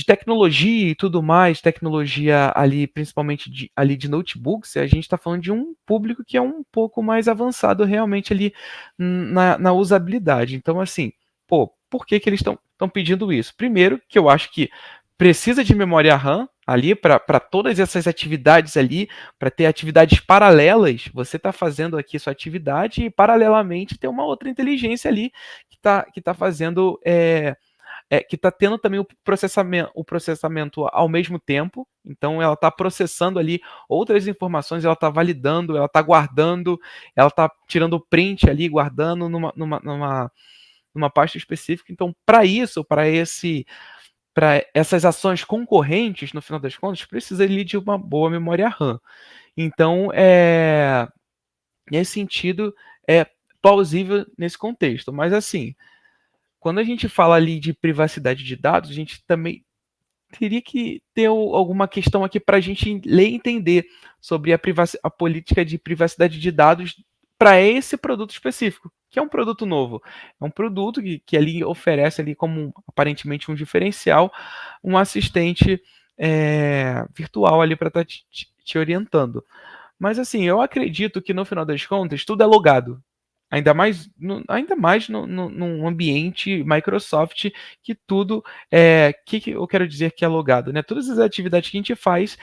tecnologia e tudo mais, tecnologia ali, principalmente ali de notebooks, a gente está falando de um público que é um pouco mais avançado realmente ali na usabilidade. Então, assim, por que eles estão pedindo isso? Primeiro, que eu acho que precisa de memória RAM ali para todas essas atividades ali, para ter atividades paralelas. Você está fazendo aqui sua atividade e, paralelamente, tem uma outra inteligência ali que tá fazendo que está tendo também o processamento ao mesmo tempo. Então ela está processando ali outras informações, ela está validando, ela está guardando, ela está tirando o print ali, guardando numa pasta específica. Então, para isso, para essas ações concorrentes, no final das contas, precisa ali de uma boa memória RAM. Então, nesse sentido, é plausível nesse contexto. Mas, assim, quando a gente fala ali de privacidade de dados, a gente também teria que ter alguma questão aqui para a gente ler e entender sobre a política de privacidade de dados para esse produto específico, que é um produto novo. É um produto que ali oferece ali como aparentemente um diferencial, um assistente virtual ali para estar te orientando. Mas assim, eu acredito que no final das contas tudo é logado. Ainda mais num ambiente Microsoft que tudo que eu quero dizer que é logado, né? Todas as atividades que a gente faz,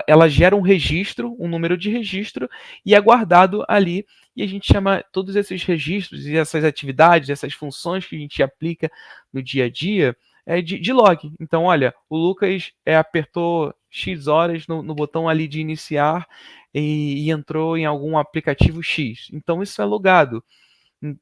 ela gera um registro, um número de registro e é guardado ali e a gente chama todos esses registros e essas atividades, essas funções que a gente aplica no dia a dia de log. Então, olha, o Lucas apertou X horas no botão ali de iniciar e entrou em algum aplicativo X. Então isso é logado.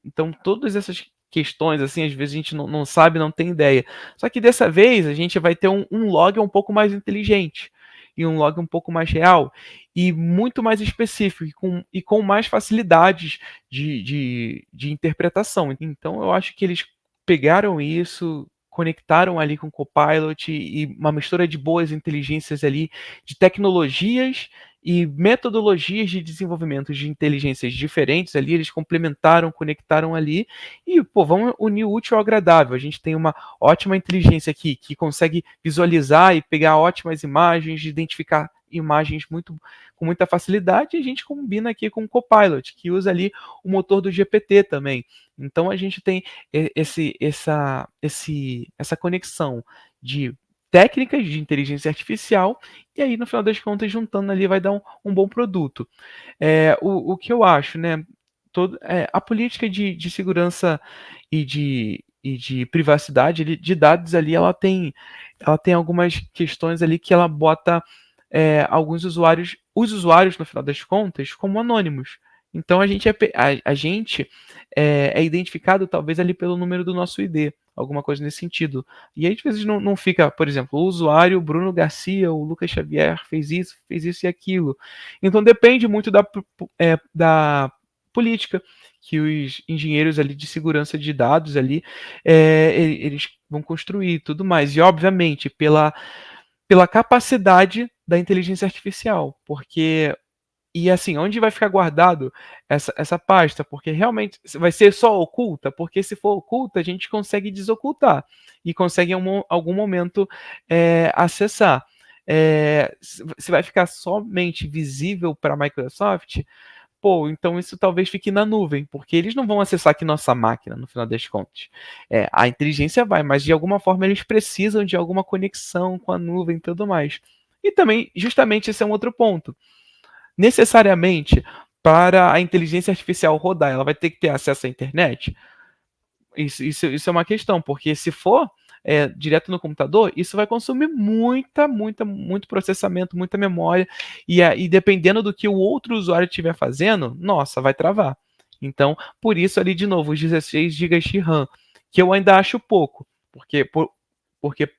Então todas essas questões, assim, às vezes a gente não sabe, não tem ideia. Só que dessa vez a gente vai ter um log um pouco mais inteligente e um log um pouco mais real e muito mais específico e com mais facilidades de interpretação. Então eu acho que eles pegaram isso, conectaram ali com o Copilot e uma mistura de boas inteligências ali, de tecnologias e metodologias de desenvolvimento de inteligências diferentes ali, eles complementaram, conectaram ali e, pô, vamos unir o útil ao agradável. A gente tem uma ótima inteligência aqui que consegue visualizar e pegar ótimas imagens, identificar imagens com muita facilidade e a gente combina aqui com o Copilot, que usa ali o motor do GPT também. Então a gente tem essa conexão de técnicas de inteligência artificial e aí no final das contas juntando ali vai dar um bom produto. O que eu acho, né? A política de segurança e de privacidade de dados ali, ela tem algumas questões ali que ela bota alguns usuários, os usuários no final das contas, como anônimos. Então a gente é identificado talvez ali pelo número do nosso ID, alguma coisa nesse sentido. E aí, às vezes não fica, por exemplo, o usuário Bruno Garcia, o Lucas Xavier fez isso e aquilo. Então depende muito da política que os engenheiros ali de segurança de dados ali eles vão construir e tudo mais. E obviamente pela capacidade da inteligência artificial, porque e assim, onde vai ficar guardado essa pasta? Porque realmente vai ser só oculta? Porque se for oculta, a gente consegue desocultar e consegue em algum momento acessar. Se vai ficar somente visível para a Microsoft, pô, então isso talvez fique na nuvem, porque eles não vão acessar aqui nossa máquina, no final das contas. A inteligência vai, mas de alguma forma eles precisam de alguma conexão com a nuvem e tudo mais. E também, justamente, esse é um outro ponto necessariamente para a inteligência artificial rodar, ela vai ter que ter acesso à internet? Isso é uma questão, porque se for direto no computador, isso vai consumir muito processamento, muita memória, e dependendo do que o outro usuário estiver fazendo, nossa, vai travar. Então, por isso ali, de novo, os 16 GB de RAM, que eu ainda acho pouco, porque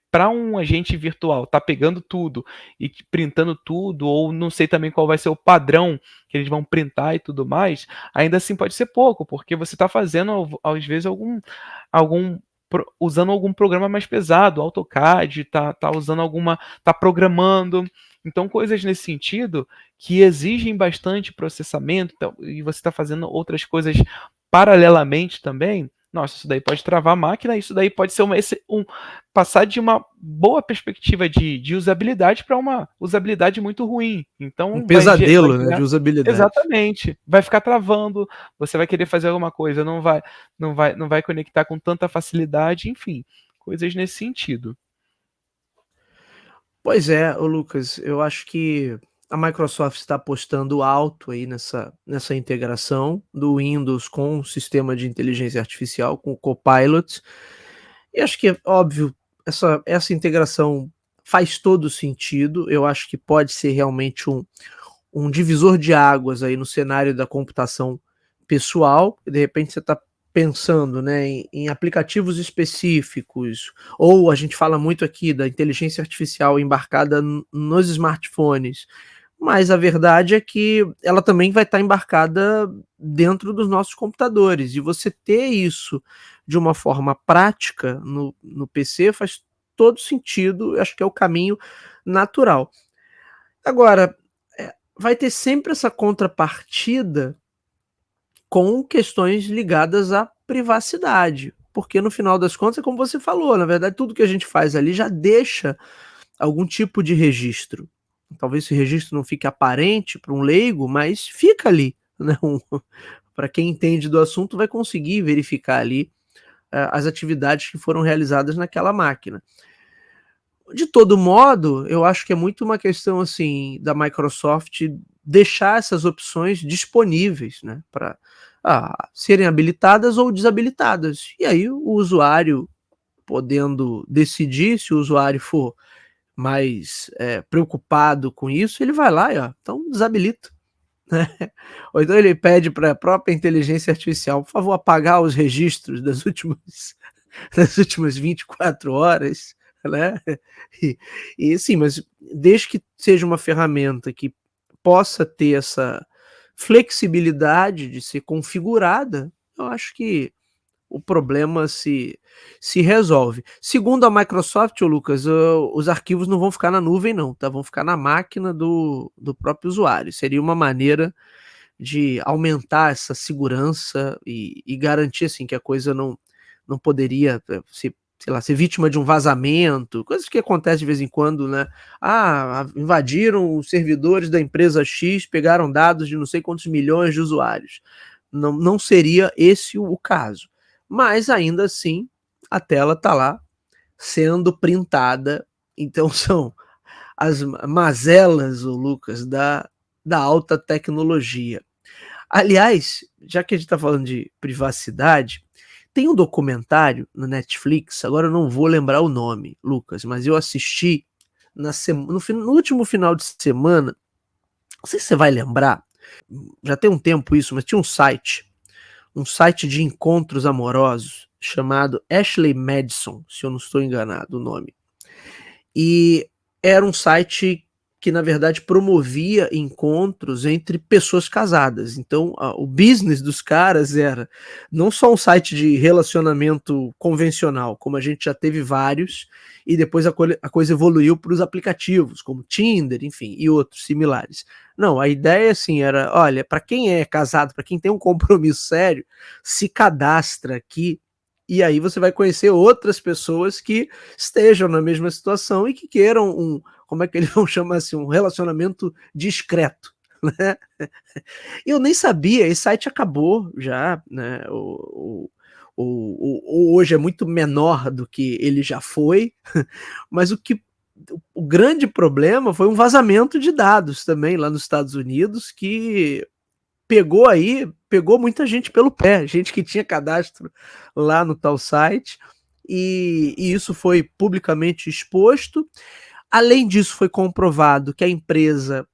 para um agente virtual tá pegando tudo e printando tudo, ou não sei também qual vai ser o padrão que eles vão printar e tudo mais, ainda assim pode ser pouco, porque você está fazendo, às vezes, algum usando algum programa mais pesado, AutoCAD, tá usando tá programando, então coisas nesse sentido que exigem bastante processamento, então, e você está fazendo outras coisas paralelamente também. Nossa, isso daí pode travar a máquina, isso daí pode ser passar de uma boa perspectiva de usabilidade para uma usabilidade muito ruim. Um Então vai pesadelo, né, de gerar. usabilidade. Exatamente. Vai ficar travando, você vai querer fazer alguma coisa, não vai conectar com tanta facilidade, enfim, coisas nesse sentido. Pois é, ô Lucas, eu acho que a Microsoft está apostando alto aí nessa integração do Windows com o sistema de inteligência artificial, com o Copilot. E acho que é óbvio, essa integração faz todo sentido, eu acho que pode ser realmente um divisor de águas aí no cenário da computação pessoal, de repente você está pensando, né, em aplicativos específicos, ou a gente fala muito aqui da inteligência artificial embarcada nos smartphones, mas a verdade é que ela também vai estar embarcada dentro dos nossos computadores, e você ter isso de uma forma prática no PC faz todo sentido, eu acho que é o caminho natural. Agora, vai ter sempre essa contrapartida com questões ligadas à privacidade, porque no final das contas é como você falou, na verdade tudo que a gente faz ali já deixa algum tipo de registro. Talvez esse registro não fique aparente para um leigo, mas fica ali, né, para quem entende do assunto vai conseguir verificar ali, as atividades que foram realizadas naquela máquina. De todo modo, eu acho que é muito uma questão, assim, da Microsoft deixar essas opções disponíveis, né, para serem habilitadas ou desabilitadas. E aí o usuário podendo decidir, se o usuário for mais, preocupado com isso, ele vai lá e, então desabilita, né. Ou então ele pede para a própria inteligência artificial: "Por favor, apagar os registros das últimas das últimas 24 horas", né. E e sim, mas desde que seja uma ferramenta que possa ter essa flexibilidade de ser configurada, eu acho que o problema se resolve. Segundo a Microsoft, ô Lucas, os arquivos não vão ficar na nuvem não, tá, vão ficar na máquina do próprio usuário. Seria uma maneira de aumentar essa segurança e garantir, assim, que a coisa não poderia, ser, sei lá, ser vítima de um vazamento, coisas que acontecem de vez em quando, né. Invadiram os servidores da empresa X, pegaram dados de não sei quantos milhões de usuários. Não seria esse o caso. Mas ainda assim, a tela está lá sendo printada, então são as mazelas, ô Lucas, da alta tecnologia. Aliás, já que a gente está falando de privacidade, tem um documentário no Netflix, agora eu não vou lembrar o nome, Lucas, mas eu assisti no último final de semana, não sei se você vai lembrar, já tem um tempo isso, mas tinha um site de encontros amorosos chamado Ashley Madison, se eu não estou enganado o nome. E era um site que, na verdade, promovia encontros entre pessoas casadas. Então, o business dos caras era não só um site de relacionamento convencional, como a gente já teve vários, e depois a coisa evoluiu para os aplicativos, como Tinder, enfim, e outros similares. Não, a ideia, assim, era, olha, para quem é casado, para quem tem um compromisso sério, se cadastra aqui, e aí você vai conhecer outras pessoas que estejam na mesma situação e que queiram como é que eles vão chamar assim, um relacionamento discreto, né. Eu nem sabia, esse site acabou já, né, hoje é muito menor do que ele já foi, mas o grande problema foi um vazamento de dados também lá nos Estados Unidos que pegou muita gente pelo pé, gente que tinha cadastro lá no tal site, e isso foi publicamente exposto. Além disso, foi comprovado que a empresa,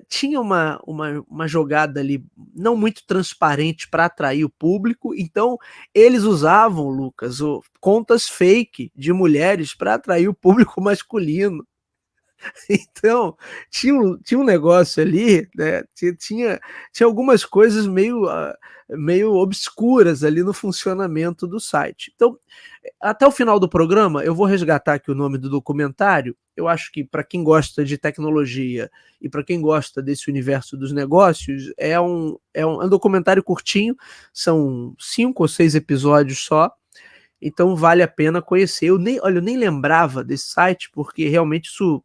tinha uma jogada ali não muito transparente para atrair o público, então eles usavam, Lucas, contas fake de mulheres para atrair o público masculino. Então, tinha um negócio ali, né, tinha algumas coisas meio obscuras ali no funcionamento do site. Então, até o final do programa, eu vou resgatar aqui o nome do documentário, eu acho que para quem gosta de tecnologia e para quem gosta desse universo dos negócios, é um documentário curtinho, são 5 ou 6 episódios só, então vale a pena conhecer. Eu nem lembrava desse site, porque realmente isso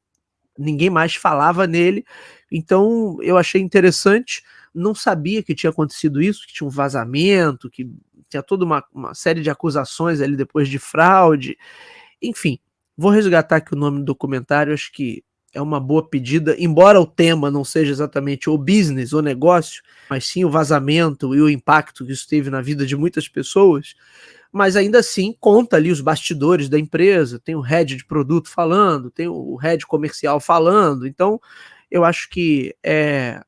ninguém mais falava nele, então eu achei interessante, não sabia que tinha acontecido isso, que tinha um vazamento, que tinha toda uma série de acusações ali depois de fraude, enfim, vou resgatar aqui o nome do documentário, acho que é uma boa pedida, embora o tema não seja exatamente o business, o negócio, mas sim o vazamento e o impacto que isso teve na vida de muitas pessoas, mas ainda assim conta ali os bastidores da empresa, tem o head de produto falando, tem o head comercial falando, então eu acho que é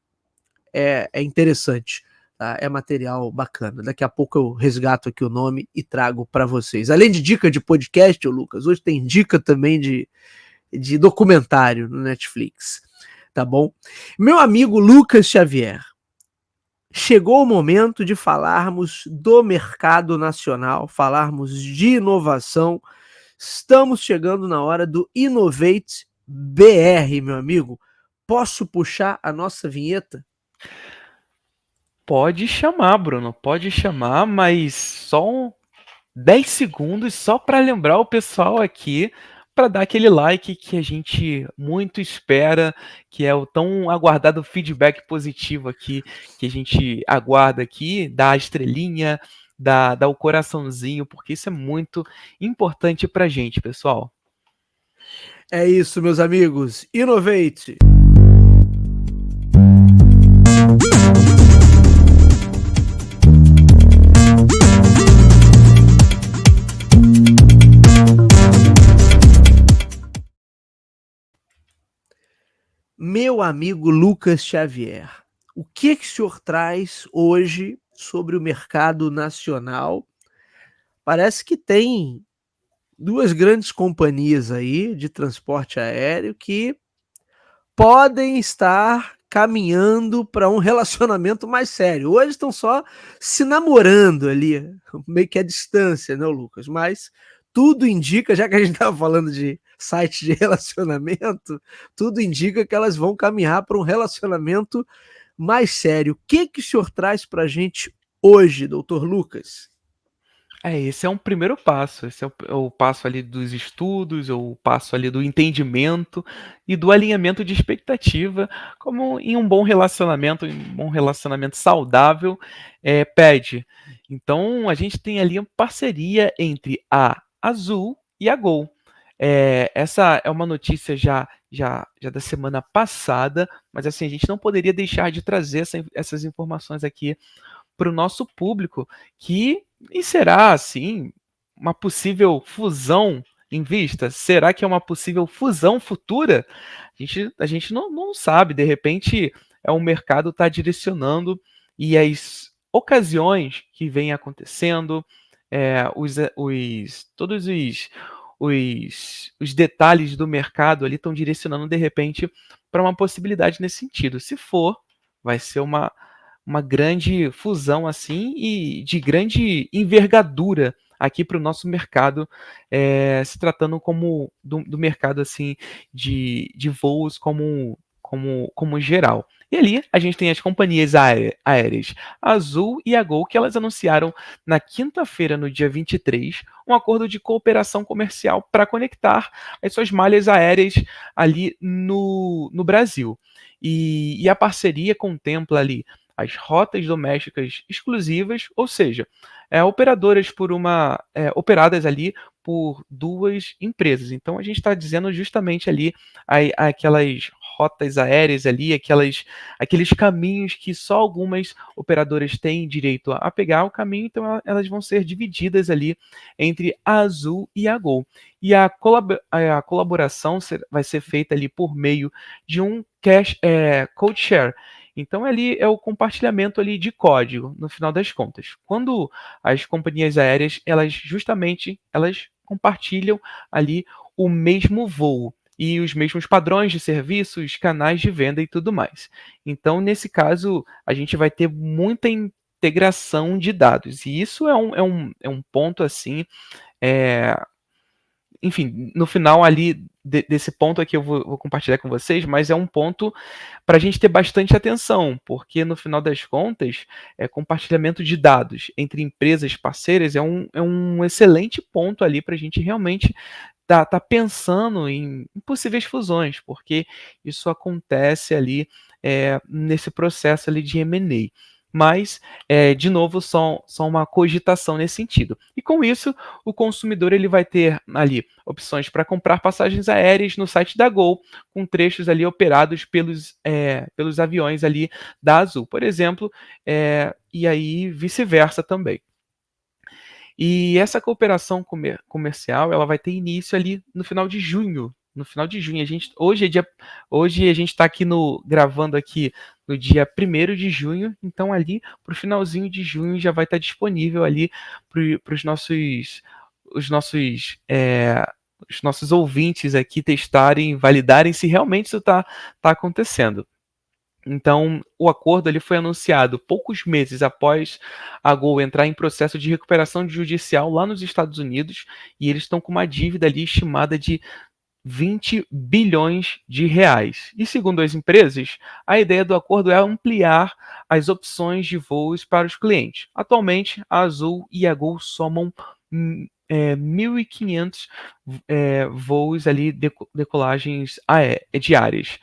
interessante, tá? É material bacana. Daqui a pouco eu resgato aqui o nome e trago para vocês. Além de dica de podcast, ô Lucas, hoje tem dica também de documentário no Netflix, tá bom? Meu amigo Lucas Xavier, chegou o momento de falarmos do mercado nacional, falarmos de inovação. Estamos chegando na hora do Innovate BR, meu amigo. Posso puxar a nossa vinheta? Pode chamar, Bruno, pode chamar, mas só 10 segundos só para lembrar o pessoal aqui para dar aquele like que a gente muito espera, que é o tão aguardado feedback positivo aqui, que a gente aguarda aqui, dá a estrelinha, dá o coraçãozinho, porque isso é muito importante para a gente, pessoal. É isso, meus amigos. Innovate! Meu amigo Lucas Xavier, o que o senhor traz hoje sobre o mercado nacional? Parece que tem duas grandes companhias aí de transporte aéreo que podem estar caminhando para um relacionamento mais sério. Hoje estão só se namorando ali, meio que à distância, né, Lucas? Mas tudo indica, já que a gente estava falando de site de relacionamento, tudo indica que elas vão caminhar para um relacionamento mais sério. O que o senhor traz para a gente hoje, doutor Lucas? Esse é um primeiro passo, esse é o passo ali dos estudos, ou o passo ali do entendimento e do alinhamento de expectativa, como em um bom relacionamento saudável pede. Então a gente tem ali uma parceria entre a Azul e a Gol. Essa é uma notícia já da semana passada, mas assim, a gente não poderia deixar de trazer essas informações aqui para o nosso público, e será assim uma possível fusão em vista? Será que é uma possível fusão futura? A gente não sabe, de repente o mercado está direcionando e as ocasiões que vêm acontecendo, todos os detalhes do mercado ali estão direcionando de repente para uma possibilidade nesse sentido. Se for, vai ser uma grande fusão assim e de grande envergadura aqui para o nosso mercado, se tratando como do mercado assim de voos como geral. E ali a gente tem as companhias aéreas Azul e a Gol, que elas anunciaram na quinta-feira, no dia 23, um acordo de cooperação comercial para conectar as suas malhas aéreas ali no Brasil. E a parceria contempla ali as rotas domésticas exclusivas, ou seja, operadas ali por duas empresas. Então a gente está dizendo justamente ali aquelas rotas aéreas ali, aqueles caminhos que só algumas operadoras têm direito a pegar o caminho, então elas vão ser divididas ali entre a Azul e a Gol. E a colaboração vai ser feita ali por meio de um code share. Então ali é o compartilhamento ali de código, no final das contas. Quando as companhias aéreas, elas compartilham ali o mesmo voo e os mesmos padrões de serviços, canais de venda e tudo mais. Então, nesse caso, a gente vai ter muita integração de dados. E isso é um ponto assim, é, enfim, no final ali desse ponto aqui eu vou compartilhar com vocês, mas é um ponto para a gente ter bastante atenção, porque no final das contas, compartilhamento de dados entre empresas parceiras é um excelente ponto ali para a gente realmente tá pensando em possíveis fusões, porque isso acontece ali nesse processo ali de M&A. Mas, de novo, só uma cogitação nesse sentido. E com isso, o consumidor ele vai ter ali opções para comprar passagens aéreas no site da Gol, com trechos ali operados pelos aviões ali da Azul, por exemplo, e aí vice-versa também. E essa cooperação comercial, ela vai ter início ali no final de junho. No final de junho, hoje a gente está aqui gravando aqui no dia 1º de junho, então ali para o finalzinho de junho já vai estar disponível ali para os nossos ouvintes aqui testarem, validarem se realmente isso tá acontecendo. Então, o acordo ele foi anunciado poucos meses após a Gol entrar em processo de recuperação judicial lá nos Estados Unidos, e eles estão com uma dívida ali estimada de 20 bilhões de reais. E segundo as empresas, a ideia do acordo é ampliar as opções de voos para os clientes. Atualmente, a Azul e a Gol somam 1.500 voos ali, decolagens diárias.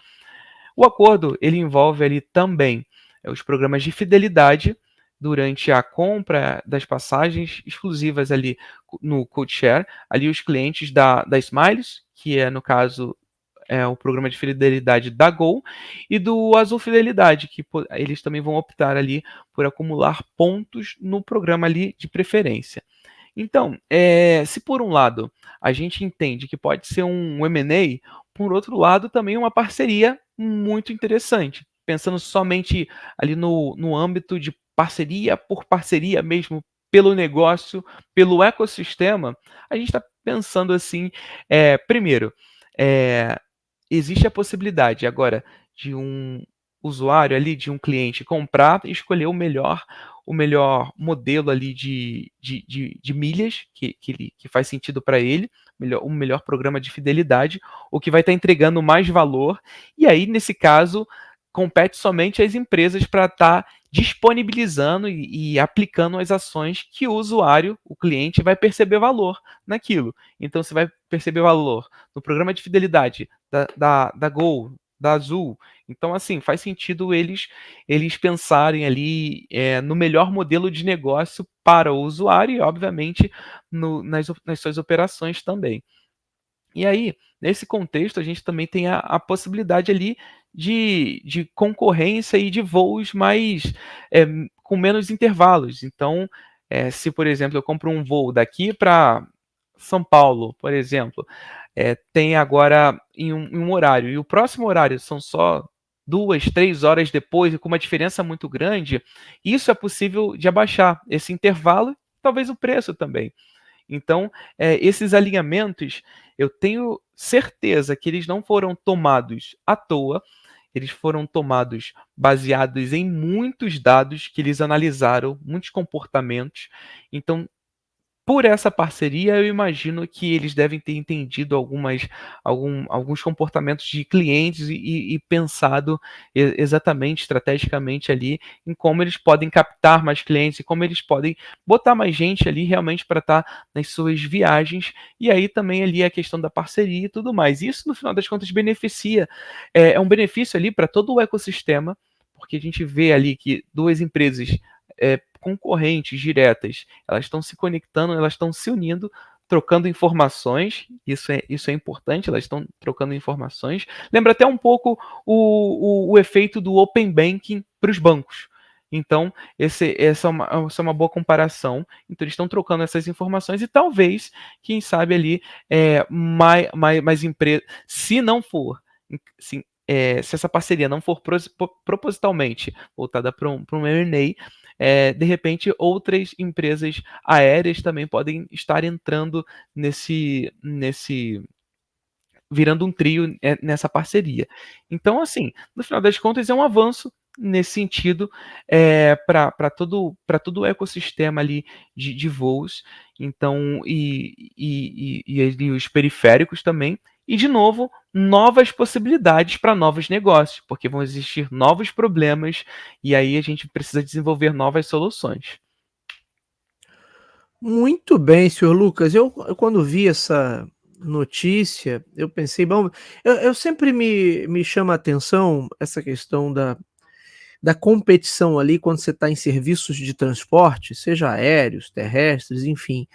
O acordo ele envolve ali também os programas de fidelidade durante a compra das passagens exclusivas ali no CodeShare, ali os clientes da Smiles, que é no caso o programa de fidelidade da Gol, e do Azul Fidelidade, que eles também vão optar ali por acumular pontos no programa ali de preferência. Então, se por um lado a gente entende que pode ser um M&A, por outro lado também é uma parceria muito interessante, pensando somente ali no âmbito de parceria por parceria mesmo, pelo negócio, pelo ecossistema, a gente está pensando assim, primeiro, é, existe a possibilidade agora de um usuário ali, de um cliente comprar e escolher o melhor modelo ali de milhas que faz sentido para ele, um melhor programa de fidelidade, o que vai estar entregando mais valor, e aí, nesse caso, compete somente às empresas para estar disponibilizando e aplicando as ações que o usuário, o cliente, vai perceber valor naquilo. Então, você vai perceber valor no programa de fidelidade da Gol, da Azul. Então, assim, faz sentido eles pensarem ali no melhor modelo de negócio para o usuário e, obviamente, nas suas operações também. E aí, nesse contexto, a gente também tem a possibilidade ali de concorrência e de voos mais com menos intervalos. Então, se, por exemplo, eu compro um voo daqui para São Paulo, por exemplo, tem agora em um horário, e o próximo horário são só 2, 3 horas depois, e com uma diferença muito grande, isso é possível de abaixar esse intervalo, talvez o preço também. Então, esses alinhamentos, eu tenho certeza que eles não foram tomados à toa, eles foram tomados baseados em muitos dados que eles analisaram, muitos comportamentos. Então, por essa parceria, eu imagino que eles devem ter entendido alguns comportamentos de clientes e pensado exatamente, estrategicamente ali, em como eles podem captar mais clientes e como eles podem botar mais gente ali realmente para estar nas suas viagens. E aí também ali a questão da parceria e tudo mais. Isso, no final das contas, beneficia, é um benefício ali para todo o ecossistema, porque a gente vê ali que duas empresas concorrentes diretas, elas estão se conectando, elas estão se unindo, trocando informações, isso é importante, elas estão trocando informações. Lembra até um pouco o efeito do Open Banking para os bancos. Então, essa é uma boa comparação. Então, eles estão trocando essas informações e talvez, quem sabe ali, mais empresas, se não for, se essa parceria não for propositalmente voltada para um M&A, de repente outras empresas aéreas também podem estar entrando virando um trio nessa parceria. Então, assim, no final das contas, é um avanço nesse sentido para todo o ecossistema ali de voos. Então, e os periféricos também. E, de novo, novas possibilidades para novos negócios, porque vão existir novos problemas e aí a gente precisa desenvolver novas soluções. Muito bem, senhor Lucas. Eu quando vi essa notícia, eu pensei, bom, eu sempre me chama a atenção essa questão da competição ali quando você está em serviços de transporte, seja aéreos, terrestres, enfim,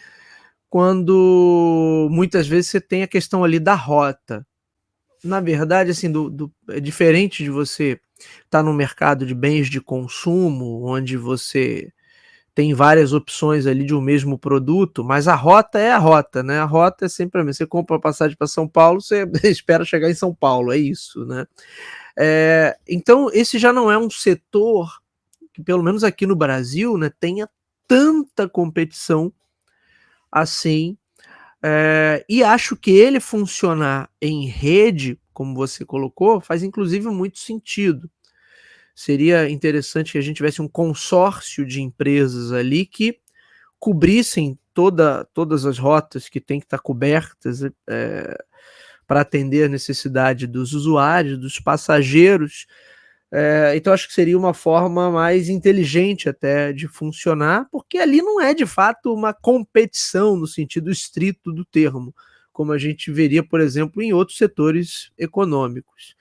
quando muitas vezes você tem a questão ali da rota. Na verdade, assim, é diferente de você estar no mercado de bens de consumo, onde você tem várias opções ali de um mesmo produto, mas a rota é a rota, né? A rota é sempre a mesma. Você compra uma passagem para São Paulo, você espera chegar em São Paulo, é isso, né? Então, esse já não é um setor que, pelo menos aqui no Brasil, né, tenha tanta competição assim. E acho que ele funcionar em rede, como você colocou, faz inclusive muito sentido. Seria interessante que a gente tivesse um consórcio de empresas ali que cobrissem todas as rotas que têm que estar cobertas para atender a necessidade dos usuários, dos passageiros. Então acho que seria uma forma mais inteligente até de funcionar, porque ali não é de fato uma competição no sentido estrito do termo, como a gente veria, por exemplo, em outros setores econômicos.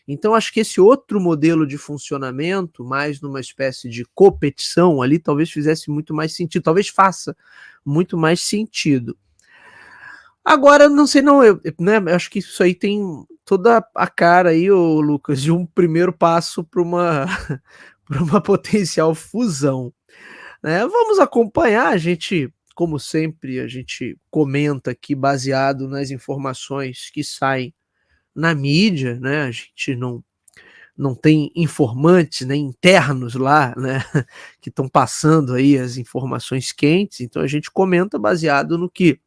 Então acho que esse outro modelo de funcionamento, mais numa espécie de competição ali, talvez fizesse muito mais sentido, talvez faça muito mais sentido. Agora, não sei, não, eu acho que isso aí tem toda a cara aí, ô Lucas, de um primeiro passo para uma, para uma potencial fusão, né? Vamos acompanhar, a gente, como sempre, a gente comenta aqui baseado nas informações que saem na mídia, né? A gente não tem informantes, né, internos lá, né, que estão passando aí as informações quentes, então a gente comenta baseado no que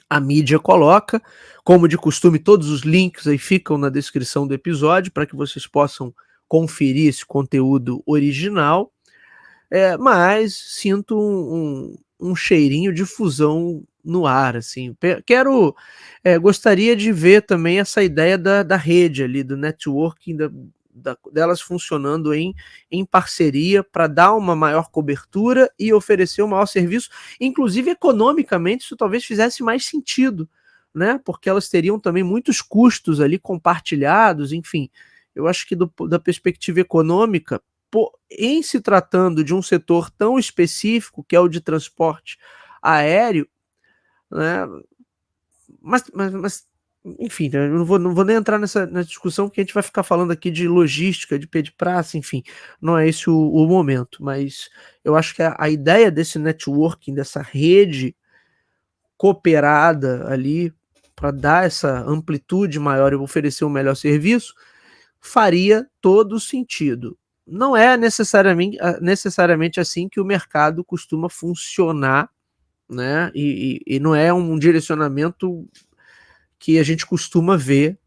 a mídia coloca. Como de costume, todos os links aí ficam na descrição do episódio para que vocês possam conferir esse conteúdo original. Mas sinto um cheirinho de fusão no ar, assim. Gostaria de ver também essa ideia da rede ali, do networking, delas funcionando em parceria para dar uma maior cobertura e oferecer um maior serviço, inclusive economicamente isso talvez fizesse mais sentido, né? Porque elas teriam também muitos custos ali compartilhados, enfim. Eu acho que da perspectiva econômica, em se tratando de um setor tão específico, que é o de transporte aéreo, né? Mas enfim, eu não vou nem entrar nessa discussão, que a gente vai ficar falando aqui de logística, de pé de praça, enfim, não é esse o momento, mas eu acho que a ideia desse networking, dessa rede cooperada ali, para dar essa amplitude maior e oferecer um melhor serviço, faria todo sentido. Não é necessariamente assim que o mercado costuma funcionar, né? E não é um direcionamento que a gente costuma ver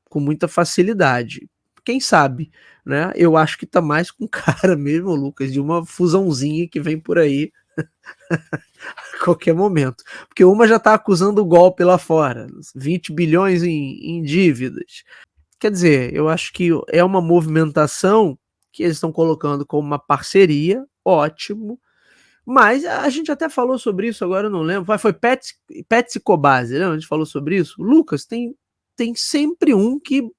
com muita facilidade. Quem sabe, né? Eu acho que tá mais com cara mesmo, Lucas, de uma fusãozinha que vem por aí a qualquer momento. Porque uma já está acusando o golpe lá fora, 20 bilhões em dívidas. Quer dizer, eu acho que é uma movimentação que eles estão colocando como uma parceria, ótimo, mas a gente até falou sobre isso, agora eu não lembro, foi Pets e Cobase, né? A gente falou sobre isso. Lucas, tem sempre um que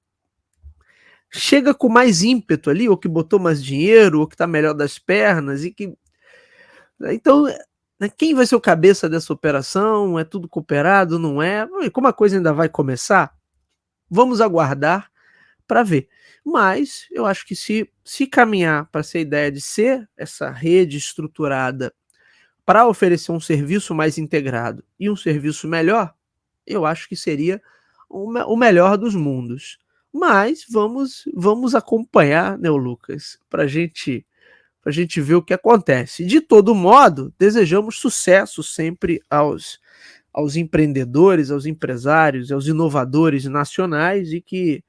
chega com mais ímpeto ali, ou que botou mais dinheiro, ou que tá melhor das pernas, e que... Então, né, quem vai ser o cabeça dessa operação? É tudo cooperado, não é? Como a coisa ainda vai começar, vamos aguardar para ver. Mas eu acho que se caminhar para essa ideia de ser essa rede estruturada para oferecer um serviço mais integrado e um serviço melhor, eu acho que seria o melhor dos mundos. Mas vamos acompanhar, né, Lucas, para a gente ver o que acontece. De todo modo, desejamos sucesso sempre aos empreendedores, aos empresários, aos inovadores nacionais, e que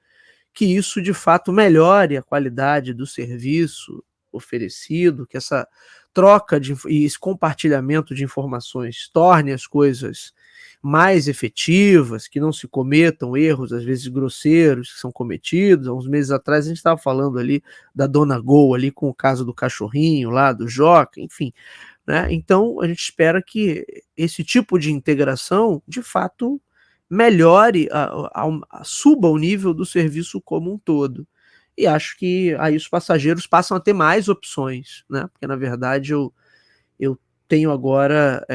isso de fato melhore a qualidade do serviço oferecido, que essa troca e esse compartilhamento de informações torne as coisas mais efetivas, que não se cometam erros, às vezes grosseiros, que são cometidos. Há uns meses atrás a gente estava falando ali da Dona Gol, ali com o caso do cachorrinho lá, do Joca, enfim, né? Então a gente espera que esse tipo de integração, de fato, melhore, suba o nível do serviço como um todo. E acho que aí os passageiros passam a ter mais opções, né? Porque na verdade eu tenho agora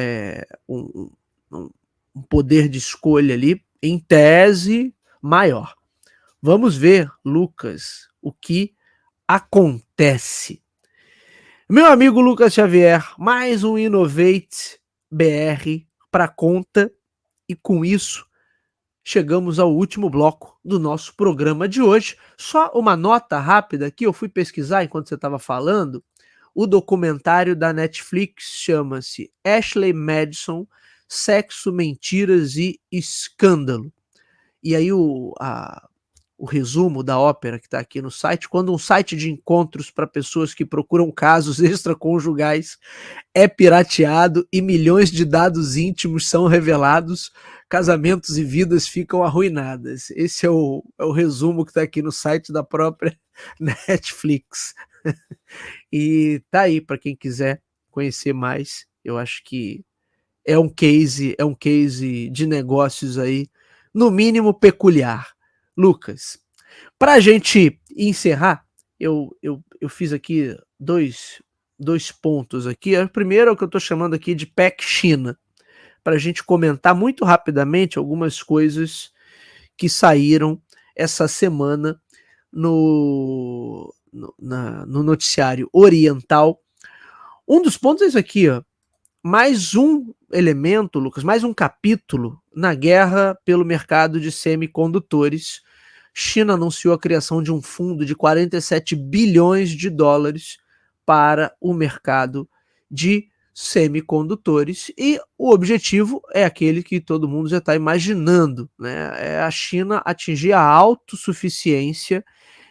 um poder de escolha ali, em tese, maior. Vamos ver, Lucas, o que acontece. Meu amigo Lucas Xavier, mais um Innovate BR para conta, e com isso chegamos ao último bloco do nosso programa de hoje. Só uma nota rápida aqui, eu fui pesquisar enquanto você estava falando, o documentário da Netflix chama-se Ashley Madison, Sexo, Mentiras e Escândalo. E aí o resumo da ópera que está aqui no site, quando um site de encontros para pessoas que procuram casos extraconjugais é pirateado e milhões de dados íntimos são revelados, casamentos e vidas ficam arruinadas. Esse é o resumo que está aqui no site da própria Netflix. E tá aí para quem quiser conhecer mais. Eu acho que é um case de negócios aí, no mínimo peculiar. Lucas, para a gente encerrar, eu fiz aqui dois pontos aqui. O primeiro é o que eu estou chamando aqui de PEC China, para a gente comentar muito rapidamente algumas coisas que saíram essa semana no noticiário oriental. Um dos pontos é isso aqui, ó. Mais um elemento, Lucas, mais um capítulo na guerra pelo mercado de semicondutores. China anunciou a criação de um fundo de 47 bilhões de dólares para o mercado de semicondutores, e o objetivo é aquele que todo mundo já está imaginando, né? É a China atingir a autossuficiência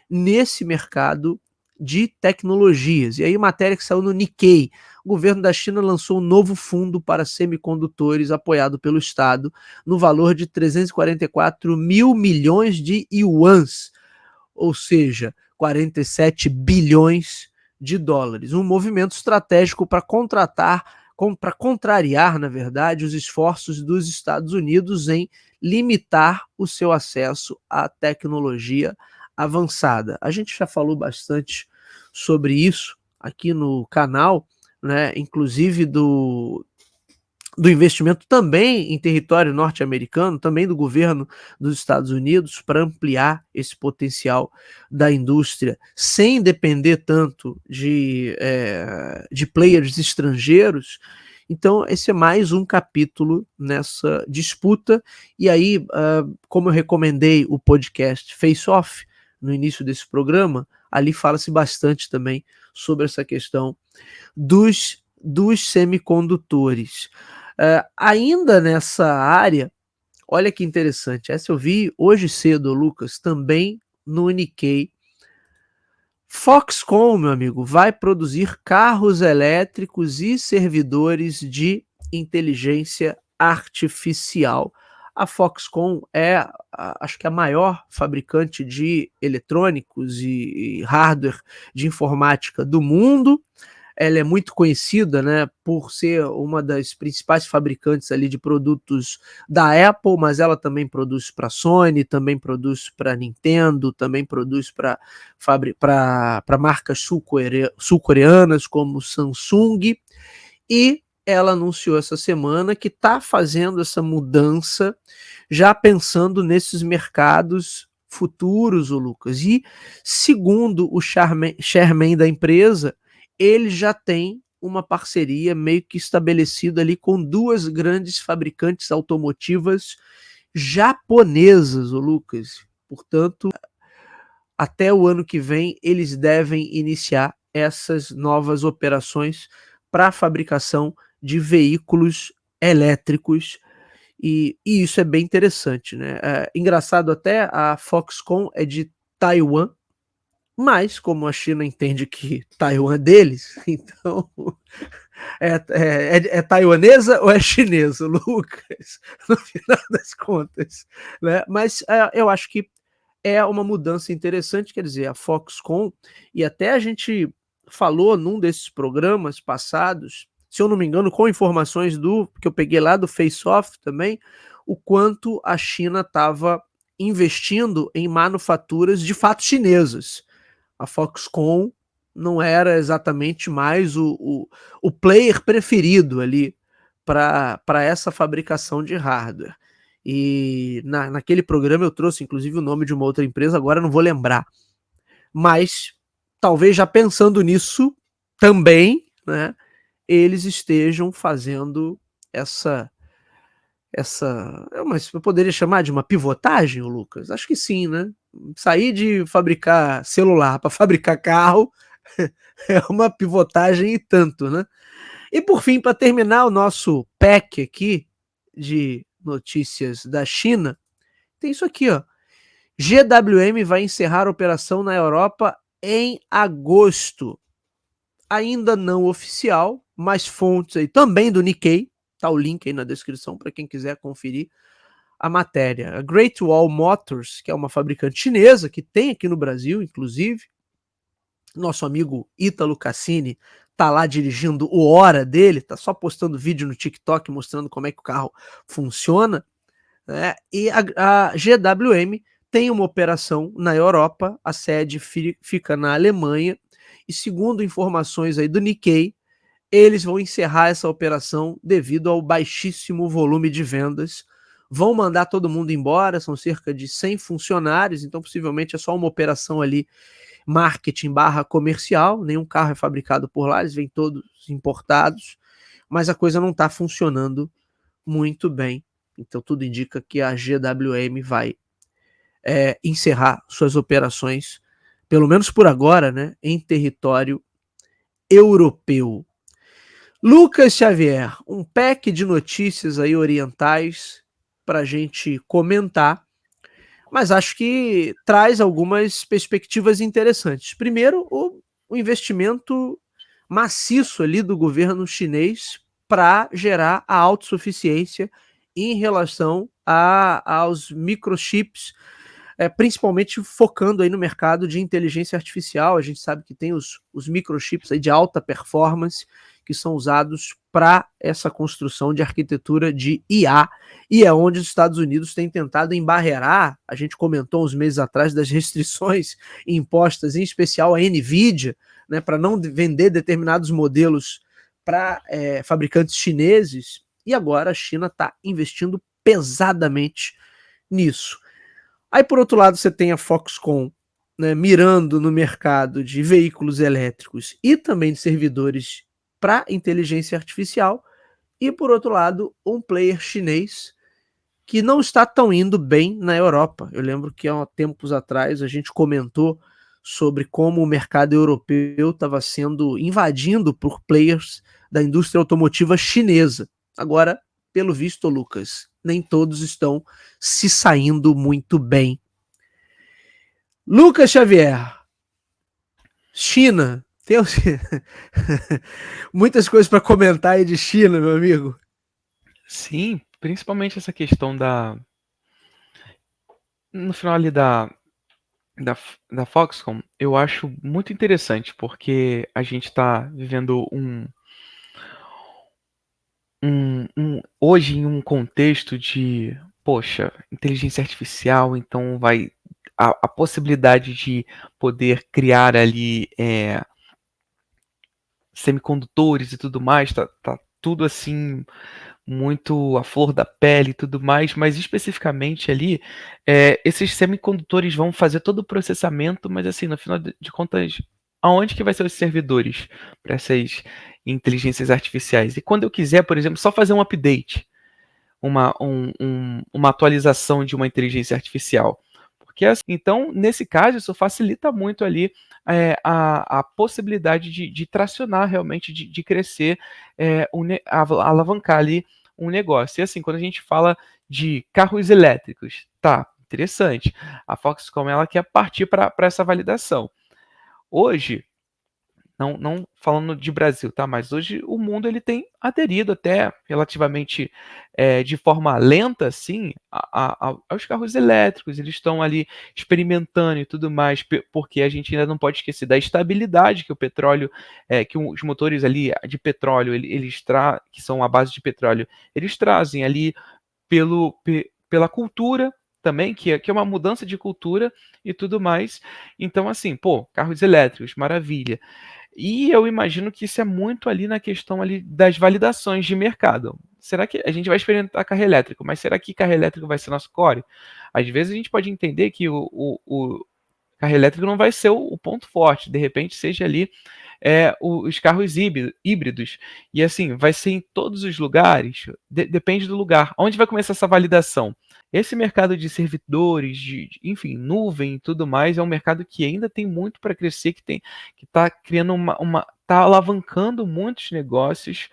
nesse mercado de tecnologias. E aí, matéria que saiu no Nikkei: o governo da China lançou um novo fundo para semicondutores apoiado pelo Estado no valor de 344 mil milhões de yuans, ou seja, 47 bilhões de dólares. Um movimento estratégico para contrariar, na verdade, os esforços dos Estados Unidos em limitar o seu acesso à tecnologia avançada. A gente já falou bastante sobre isso aqui no canal, né? Inclusive do investimento também em território norte-americano, também do governo dos Estados Unidos, para ampliar esse potencial da indústria sem depender tanto de players estrangeiros. Então, esse é mais um capítulo nessa disputa. E aí, como eu recomendei o podcast Face Off no início desse programa, ali fala-se bastante também sobre essa questão dos semicondutores. Ainda nessa área, olha que interessante, essa eu vi hoje cedo, Lucas, também no Nikkei. Foxconn, meu amigo, vai produzir carros elétricos e servidores de inteligência artificial. A Foxconn é, acho que a maior fabricante de eletrônicos e hardware de informática do mundo. Ela é muito conhecida, né, por ser uma das principais fabricantes ali de produtos da Apple, mas ela também produz para Sony, também produz para Nintendo, também produz para marcas sul-coreanas como Samsung. E ela anunciou essa semana que está fazendo essa mudança, já pensando nesses mercados futuros, o Lucas. E segundo o chairman da empresa, ele já tem uma parceria meio que estabelecida ali com duas grandes fabricantes automotivas japonesas, o Lucas. Portanto, até o ano que vem, eles devem iniciar essas novas operações para a fabricação de veículos elétricos. E isso é bem interessante, né? Engraçado até, a Foxconn é de Taiwan, mas como a China entende que Taiwan é deles, então é taiwanesa ou é chinesa, Lucas? No final das contas, né? Mas eu acho que é uma mudança interessante, quer dizer, a Foxconn, e até a gente falou num desses programas passados, se eu não me engano, com informações que eu peguei lá do Face Off também, o quanto a China estava investindo em manufaturas de fato chinesas. A Foxconn não era exatamente mais o player preferido ali para essa fabricação de hardware. E naquele programa eu trouxe inclusive o nome de uma outra empresa, agora não vou lembrar. Mas talvez já pensando nisso, também, né, eles estejam fazendo essa, mas eu poderia chamar de uma pivotagem, Lucas? Acho que sim, né? Sair de fabricar celular para fabricar carro é uma pivotagem e tanto, né? E por fim, para terminar o nosso pack aqui de notícias da China, tem isso aqui, ó. GWM vai encerrar a operação na Europa em agosto. Ainda não oficial, mas fontes aí também do Nikkei, tá o link aí na descrição para quem quiser conferir a matéria. A Great Wall Motors, que é uma fabricante chinesa que tem aqui no Brasil, inclusive, nosso amigo Ítalo Cassini tá lá dirigindo o Hora dele, tá só postando vídeo no TikTok mostrando como é que o carro funciona, né? E a GWM tem uma operação na Europa, a sede fica na Alemanha, e segundo informações aí do Nikkei, eles vão encerrar essa operação devido ao baixíssimo volume de vendas. Vão mandar todo mundo embora, são cerca de 100 funcionários, então possivelmente é só uma operação ali marketing barra comercial, nenhum carro é fabricado por lá, eles vêm todos importados, mas a coisa não está funcionando muito bem. Então tudo indica que a GWM vai encerrar suas operações, pelo menos por agora, né, em território europeu. Lucas Xavier, um pack de notícias aí orientais para a gente comentar, mas acho que traz algumas perspectivas interessantes. Primeiro, o investimento maciço ali do governo chinês para gerar a autossuficiência em relação aos microchips, principalmente focando aí no mercado de inteligência artificial. A gente sabe que tem os microchips aí de alta performance que são usados para essa construção de arquitetura de IA, e é onde os Estados Unidos têm tentado embarrear. A gente comentou uns meses atrás das restrições impostas, em especial a NVIDIA, né, para não vender determinados modelos para fabricantes chineses, e agora a China está investindo pesadamente nisso. Aí, por outro lado, você tem a Foxconn, né, mirando no mercado de veículos elétricos e também de servidores para inteligência artificial, e por outro lado, um player chinês que não está tão indo bem na Europa. Eu lembro que há tempos atrás a gente comentou sobre como o mercado europeu estava sendo invadido por players da indústria automotiva chinesa. Agora, pelo visto, Lucas, nem todos estão se saindo muito bem. Lucas Xavier, China, tem muitas coisas para comentar aí de China, meu amigo. Sim, principalmente essa questão no final ali da Foxconn, eu acho muito interessante, porque a gente está vivendo hoje em um contexto de, poxa, inteligência artificial, então a possibilidade de poder criar ali semicondutores e tudo mais, tá tudo assim muito à flor da pele e tudo mais, mas especificamente ali, esses semicondutores vão fazer todo o processamento, mas assim, no final de contas, aonde que vai ser os servidores para essas inteligências artificiais? E quando eu quiser, por exemplo, só fazer um update, uma atualização de uma inteligência artificial. Porque, assim, então, nesse caso, isso facilita muito ali a possibilidade de tracionar realmente, de crescer, alavancar ali um negócio. E assim, quando a gente fala de carros elétricos, tá, interessante. A Foxconn, ela quer partir para essa validação. Hoje, não falando de Brasil, tá? Mas hoje o mundo ele tem aderido até relativamente de forma lenta, sim, aos carros elétricos. Eles estão ali experimentando e tudo mais, porque a gente ainda não pode esquecer da estabilidade que o petróleo, que os motores ali de petróleo, que são a base de petróleo, eles trazem ali pela cultura também, que é uma mudança de cultura e tudo mais. Então, assim, pô, carros elétricos, maravilha. E eu imagino que isso é muito ali na questão ali das validações de mercado. Será que a gente vai experimentar carro elétrico, mas será que carro elétrico vai ser nosso core? Às vezes a gente pode entender que o carro elétrico não vai ser o ponto forte, de repente seja ali os carros híbridos. E assim, vai ser em todos os lugares, depende do lugar. Onde vai começar essa validação? Esse mercado de servidores, enfim, nuvem e tudo mais, é um mercado que ainda tem muito para crescer, que está criando está alavancando muitos negócios.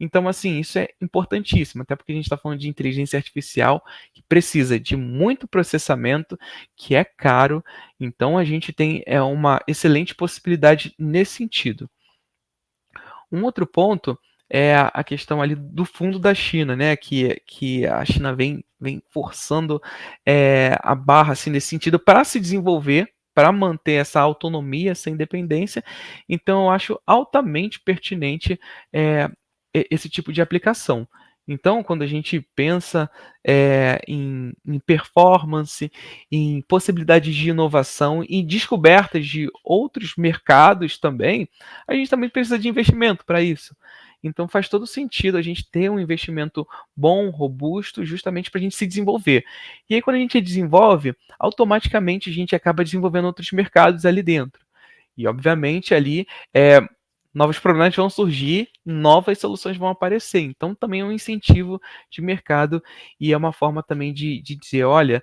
Então, assim, isso é importantíssimo, até porque a gente está falando de inteligência artificial, que precisa de muito processamento, que é caro. Então, a gente tem uma excelente possibilidade nesse sentido. Um outro ponto é a questão ali do fundo da China, né? Que a China vem forçando a barra assim, nesse sentido para se desenvolver, para manter essa autonomia, essa independência. Então, eu acho altamente pertinente esse tipo de aplicação. Então, quando a gente pensa em performance, em possibilidades de inovação, em descobertas de outros mercados também, a gente também precisa de investimento para isso. Então, faz todo sentido a gente ter um investimento bom, robusto, justamente para a gente se desenvolver. E aí, quando a gente desenvolve, automaticamente a gente acaba desenvolvendo outros mercados ali dentro. E, obviamente, ali novos problemas vão surgir, novas soluções vão aparecer. Então, também é um incentivo de mercado e é uma forma também de dizer, olha,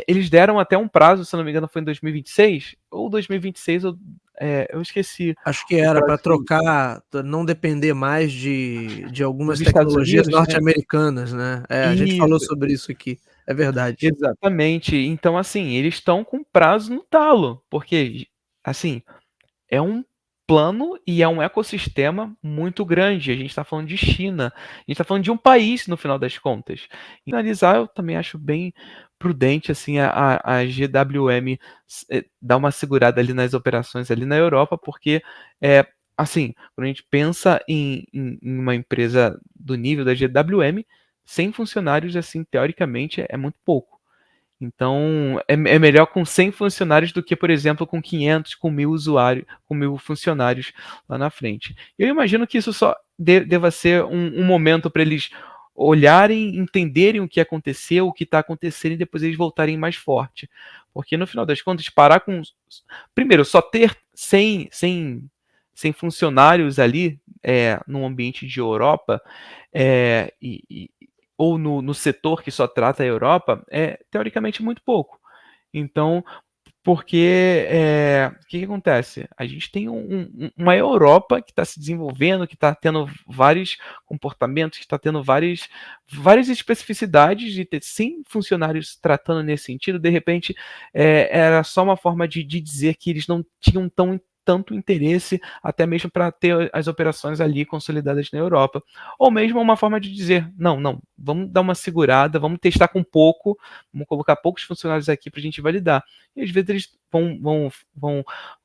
eles deram até um prazo, se não me engano, foi em 2026 ou 2026, eu esqueci Acho que o era prazo para trocar, não depender mais de dos algumas Estados tecnologias Unidos, né? norte-americanas, né? A gente falou Isso, sobre isso aqui. É verdade. exatamente. Então, assim, eles estão com prazo no talo, porque, assim, é um plano e é um ecossistema muito grande. A gente está falando de China, a gente está falando de um país no final das contas. E analisar, eu também acho bem prudente assim a GWM dar uma segurada ali nas operações ali na Europa, porque assim, quando a gente pensa em uma empresa do nível da GWM, 100 funcionários, assim, teoricamente, é muito pouco. Então, é melhor com 100 funcionários do que, por exemplo, com 500, com 1.000 usuários, com 1.000 funcionários lá na frente. Eu imagino que isso só deva ser um momento para eles olharem, entenderem o que aconteceu, o que está acontecendo e depois eles voltarem mais forte. Porque no final das contas, parar com. Primeiro, só ter 100 funcionários ali num ambiente de Europa ou no setor que só trata a Europa, é teoricamente muito pouco. Então, porque o que acontece? A gente tem uma Europa que está se desenvolvendo, que está tendo vários comportamentos, que está tendo várias especificidades de ter 100 funcionários tratando nesse sentido. De repente, era só uma forma de dizer que eles não tinham tanto interesse, até mesmo para ter as operações ali consolidadas na Europa. Ou mesmo uma forma de dizer, não, vamos dar uma segurada, vamos testar com pouco, vamos colocar poucos funcionários aqui para a gente validar. E às vezes eles vão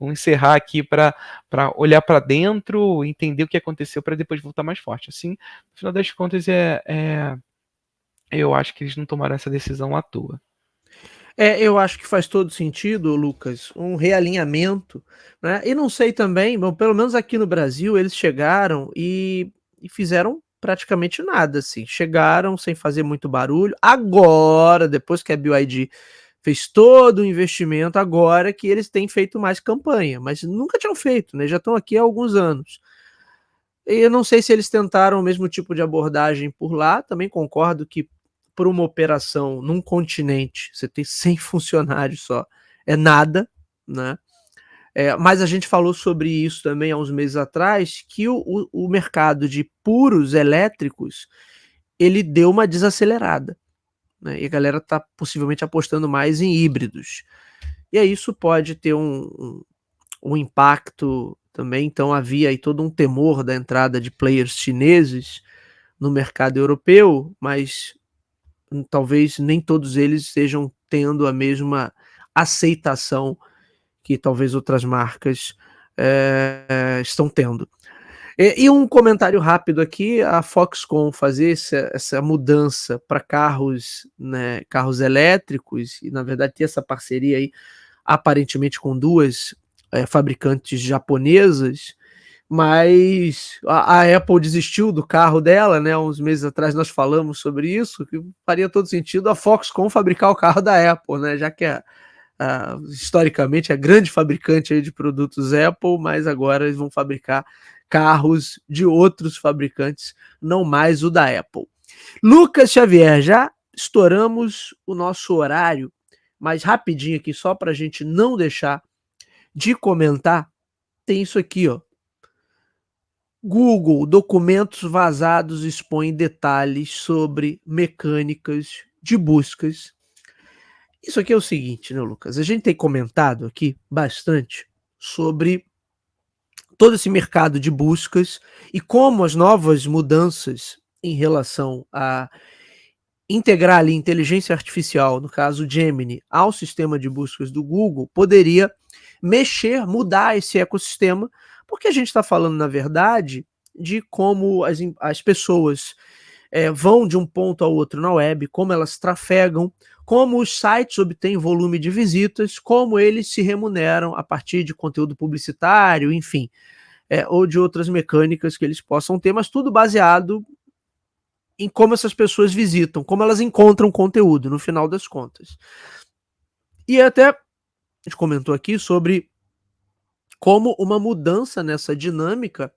encerrar aqui para olhar para dentro, entender o que aconteceu para depois voltar mais forte. Assim, no final das contas, eu acho que eles não tomaram essa decisão à toa. Eu acho que faz todo sentido, Lucas, um realinhamento, né? E não sei também, bom, pelo menos aqui no Brasil, eles chegaram e fizeram praticamente nada, assim. Chegaram sem fazer muito barulho. Agora, depois que a BYD fez todo o investimento, agora que eles têm feito mais campanha, mas nunca tinham feito, né? Já estão aqui há alguns anos. E eu não sei se eles tentaram o mesmo tipo de abordagem por lá, também concordo que por uma operação num continente, você tem 100 funcionários só, é nada, né? Mas a gente falou sobre isso também há uns meses atrás, que o mercado de puros elétricos, ele deu uma desacelerada, né? E a galera está possivelmente apostando mais em híbridos. E aí isso pode ter um impacto também, então havia aí todo um temor da entrada de players chineses no mercado europeu, mas talvez nem todos eles estejam tendo a mesma aceitação que talvez outras marcas estão tendo. E um comentário rápido aqui, a Foxconn fazer essa mudança para carros, né, carros elétricos, e na verdade ter essa parceria aí, aparentemente com duas fabricantes japonesas, mas a Apple desistiu do carro dela, né? Uns meses atrás nós falamos sobre isso, que faria todo sentido a Foxconn fabricar o carro da Apple, né? Já que historicamente, a grande fabricante aí de produtos Apple, mas agora eles vão fabricar carros de outros fabricantes, não mais o da Apple. Lucas Xavier, já estouramos o nosso horário, mas rapidinho aqui, só para a gente não deixar de comentar, tem isso aqui, ó. Google, documentos vazados expõem detalhes sobre mecânicas de buscas. Isso aqui é o seguinte, né, Lucas? A gente tem comentado aqui bastante sobre todo esse mercado de buscas e como as novas mudanças em relação a integrar ali inteligência artificial, no caso Gemini, ao sistema de buscas do Google, poderia mexer, mudar esse ecossistema, porque a gente está falando, na verdade, de como as pessoas vão de um ponto ao outro na web, como elas trafegam, como os sites obtêm volume de visitas, como eles se remuneram a partir de conteúdo publicitário, enfim, ou de outras mecânicas que eles possam ter, mas tudo baseado em como essas pessoas visitam, como elas encontram conteúdo, no final das contas. E até a gente comentou aqui sobre como uma mudança nessa dinâmica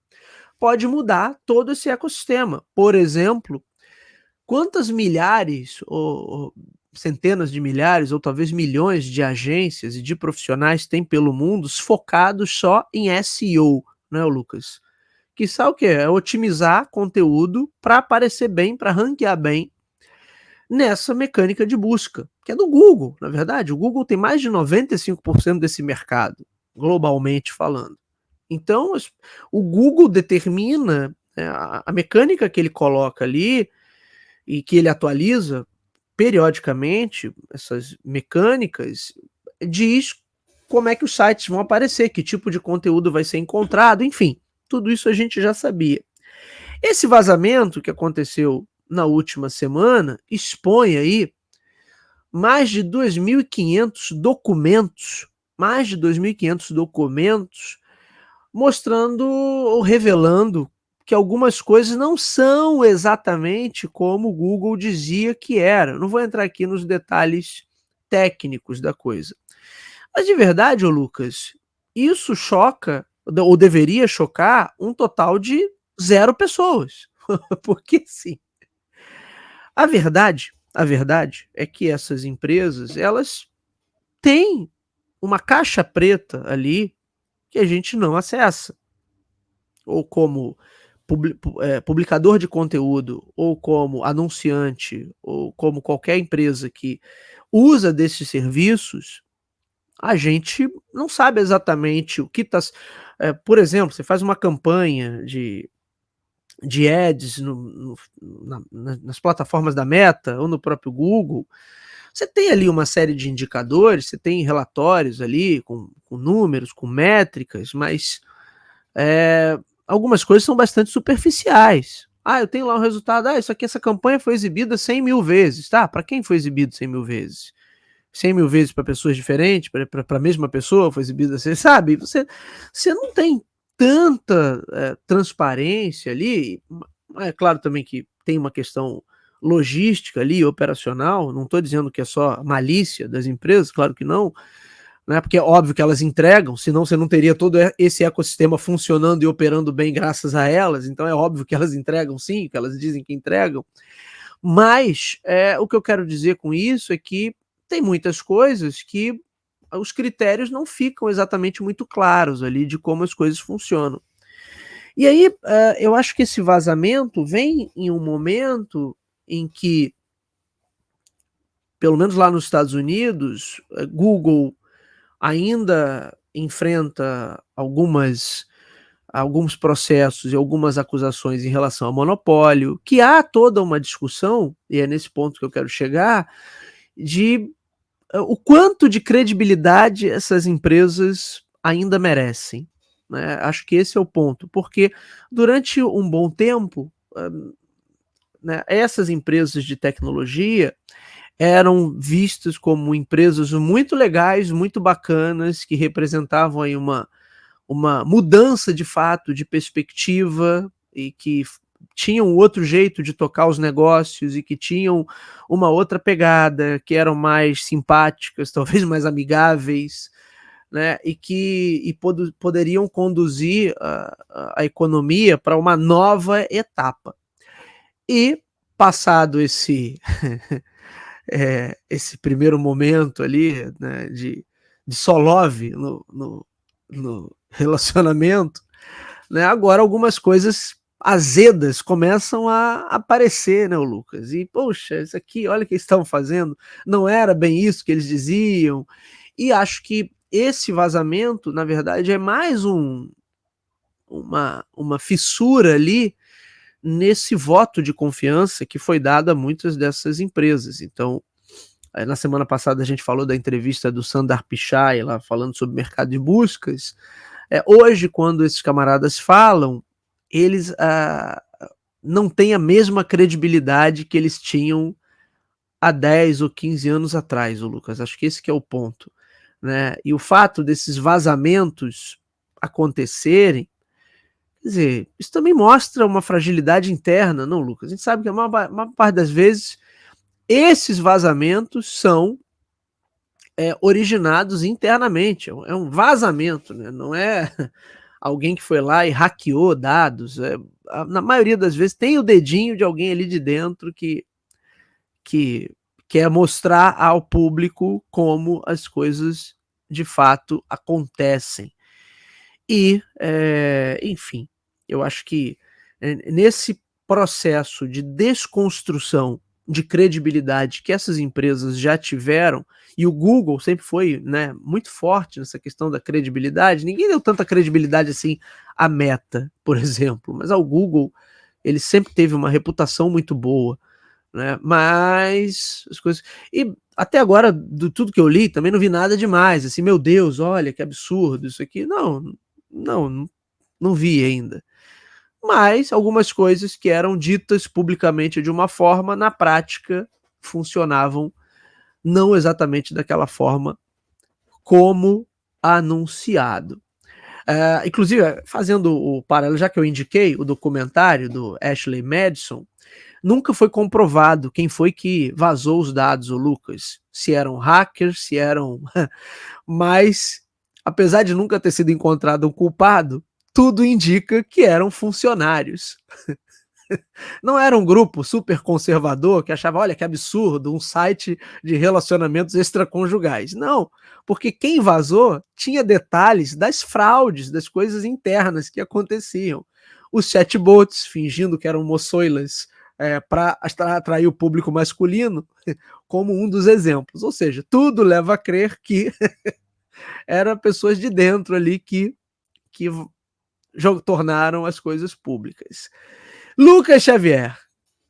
pode mudar todo esse ecossistema. Por exemplo, quantas milhares ou centenas de milhares ou talvez milhões de agências e de profissionais tem pelo mundo focados só em SEO, né, Lucas? Que sabe o que é? Otimizar conteúdo para aparecer bem, para ranquear bem nessa mecânica de busca, que é do Google, na verdade. O Google tem mais de 95% desse mercado, globalmente falando. Então, o Google determina a mecânica que ele coloca ali e que ele atualiza periodicamente, essas mecânicas, diz como é que os sites vão aparecer, que tipo de conteúdo vai ser encontrado, enfim, tudo isso a gente já sabia. Esse vazamento que aconteceu na última semana expõe aí mais de 2.500 documentos, mostrando ou revelando que algumas coisas não são exatamente como o Google dizia que era. Não vou entrar aqui nos detalhes técnicos da coisa. Mas de verdade, ô Lucas, isso choca, ou deveria chocar, um total de 0 pessoas. Porque sim. A verdade é que essas empresas, elas têm uma caixa preta ali que a gente não acessa. Ou como publicador de conteúdo, ou como anunciante, ou como qualquer empresa que usa desses serviços, a gente não sabe exatamente o que está. Por exemplo, você faz uma campanha de ads nas plataformas da Meta ou no próprio Google, você tem ali uma série de indicadores, você tem relatórios ali com números, com métricas, mas algumas coisas são bastante superficiais. Eu tenho lá um resultado, isso aqui, essa campanha foi exibida 100 mil vezes, tá? Para quem foi exibido 100 mil vezes? 100 mil vezes para pessoas diferentes, para a mesma pessoa foi exibida, você sabe? Você não tem tanta transparência ali. É claro também que tem uma questão logística ali, operacional, não estou dizendo que é só malícia das empresas, claro que não, né? Porque é óbvio que elas entregam, senão você não teria todo esse ecossistema funcionando e operando bem graças a elas, então é óbvio que elas entregam sim, que elas dizem que entregam, mas o que eu quero dizer com isso é que tem muitas coisas que os critérios não ficam exatamente muito claros ali de como as coisas funcionam. E aí, eu acho que esse vazamento vem em um momento em que, pelo menos lá nos Estados Unidos, Google ainda enfrenta alguns processos e algumas acusações em relação ao monopólio, que há toda uma discussão, e é nesse ponto que eu quero chegar, de o quanto de credibilidade essas empresas ainda merecem, né? Acho que esse é o ponto, porque durante um bom tempo, né, essas empresas de tecnologia eram vistas como empresas muito legais, muito bacanas, que representavam aí uma mudança de fato de perspectiva e que tinham outro jeito de tocar os negócios e que tinham uma outra pegada, que eram mais simpáticas, talvez mais amigáveis, né, e que poderiam conduzir a economia para uma nova etapa. E passado esse primeiro momento ali, né, de só love no relacionamento, né, agora algumas coisas azedas começam a aparecer, né, o Lucas? E, poxa, isso aqui, olha o que eles estão fazendo, não era bem isso que eles diziam. E acho que esse vazamento, na verdade, é mais uma fissura ali nesse voto de confiança que foi dado a muitas dessas empresas. Então, na semana passada a gente falou da entrevista do Sundar Pichai, lá falando sobre mercado de buscas. Hoje, quando esses camaradas falam, eles não têm a mesma credibilidade que eles tinham há 10 ou 15 anos atrás, o Lucas. Acho que esse que é o ponto, né? E o fato desses vazamentos acontecerem, quer dizer, isso também mostra uma fragilidade interna, não, Lucas? A gente sabe que a maior parte das vezes esses vazamentos são originados internamente, é um vazamento, né? Não é alguém que foi lá e hackeou dados. Na maioria das vezes tem o dedinho de alguém ali de dentro que quer mostrar ao público como as coisas de fato acontecem. E, enfim, eu acho que nesse processo de desconstrução de credibilidade que essas empresas já tiveram, e o Google sempre foi, né, muito forte nessa questão da credibilidade, ninguém deu tanta credibilidade assim à Meta, por exemplo, mas ao Google ele sempre teve uma reputação muito boa, né? Mas as coisas. E até agora, do tudo que eu li, também não vi nada demais. Assim, meu Deus, olha que absurdo isso aqui. Não vi ainda. Mas algumas coisas que eram ditas publicamente de uma forma, na prática, funcionavam não exatamente daquela forma como anunciado. Inclusive, fazendo o paralelo, já que eu indiquei o documentário do Ashley Madison, nunca foi comprovado quem foi que vazou os dados, o Lucas. Se eram hackers, se eram. Mas, apesar de nunca ter sido encontrado um culpado, tudo indica que eram funcionários. Não era um grupo super conservador que achava, olha que absurdo, um site de relacionamentos extraconjugais. Não, porque quem vazou tinha detalhes das fraudes, das coisas internas que aconteciam. Os chatbots fingindo que eram moçoilas para atrair o público masculino, como um dos exemplos. Ou seja, tudo leva a crer que eram pessoas de dentro ali que tornaram as coisas públicas. Lucas Xavier,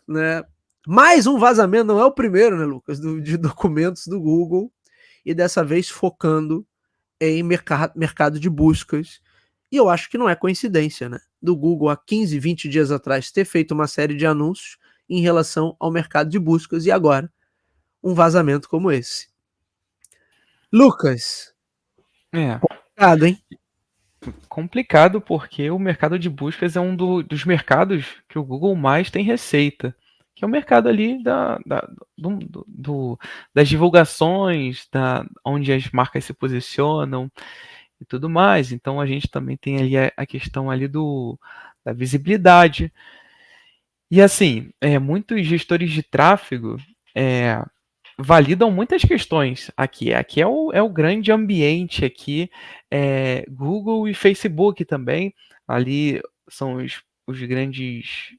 né? Mais um vazamento, não é o primeiro, né, Lucas, de documentos do Google, e dessa vez focando em mercado de buscas. E eu acho que não é coincidência, né? Do Google há 15, 20 dias atrás ter feito uma série de anúncios em relação ao mercado de buscas e agora um vazamento como esse. Lucas, complicado, hein? Complicado porque o mercado de buscas é um dos mercados que o Google mais tem receita, que é o mercado ali das divulgações, onde as marcas se posicionam e tudo mais. Então a gente também tem ali a questão ali da visibilidade. E assim, muitos gestores de tráfego validam muitas questões aqui. Aqui é o grande ambiente aqui, Google e Facebook também. Ali são os grandes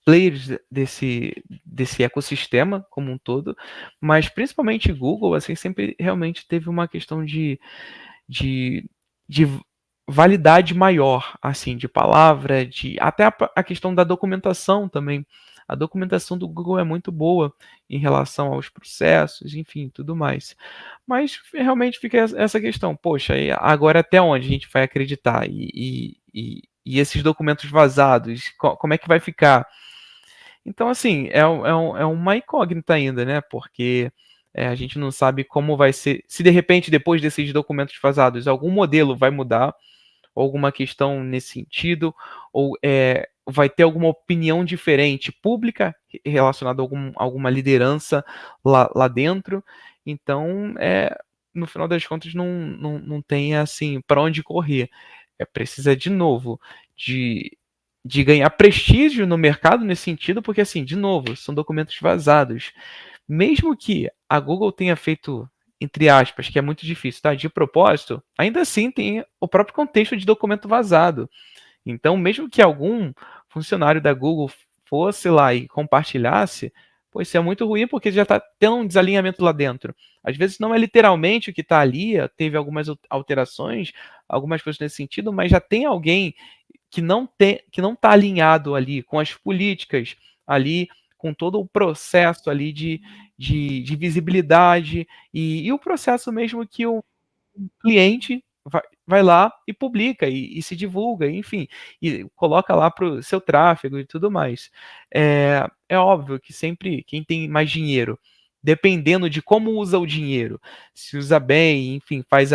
players desse ecossistema como um todo, mas principalmente Google, assim, sempre realmente teve uma questão de, de validade maior, assim, de palavra, até a questão da documentação também. A documentação do Google é muito boa em relação aos processos, enfim, tudo mais. Mas realmente fica essa questão, poxa, agora até onde a gente vai acreditar? E esses documentos vazados, como é que vai ficar? Então, assim, é uma incógnita ainda, né? Porque a gente não sabe como vai ser. Se de repente, depois desses documentos vazados, algum modelo vai mudar, ou alguma questão nesse sentido, ou vai ter alguma opinião diferente pública relacionada a alguma liderança lá dentro. Então, no final das contas, não tem assim para onde correr. Precisa de novo de ganhar prestígio no mercado nesse sentido, porque assim, de novo, são documentos vazados. Mesmo que a Google tenha feito, entre aspas, que é muito difícil, tá? De propósito, ainda assim tem o próprio contexto de documento vazado. Então, mesmo que algum funcionário da Google fosse lá e compartilhasse, pô, isso é muito ruim porque já está tendo um desalinhamento lá dentro. Às vezes não é literalmente o que está ali, teve algumas alterações, algumas coisas nesse sentido, mas já tem alguém que não está alinhado ali com as políticas, ali com todo o processo ali de visibilidade e o processo mesmo que o cliente vai lá e publica e se divulga, enfim, e coloca lá para o seu tráfego e tudo mais. É óbvio que sempre quem tem mais dinheiro, dependendo de como usa o dinheiro, se usa bem, enfim, faz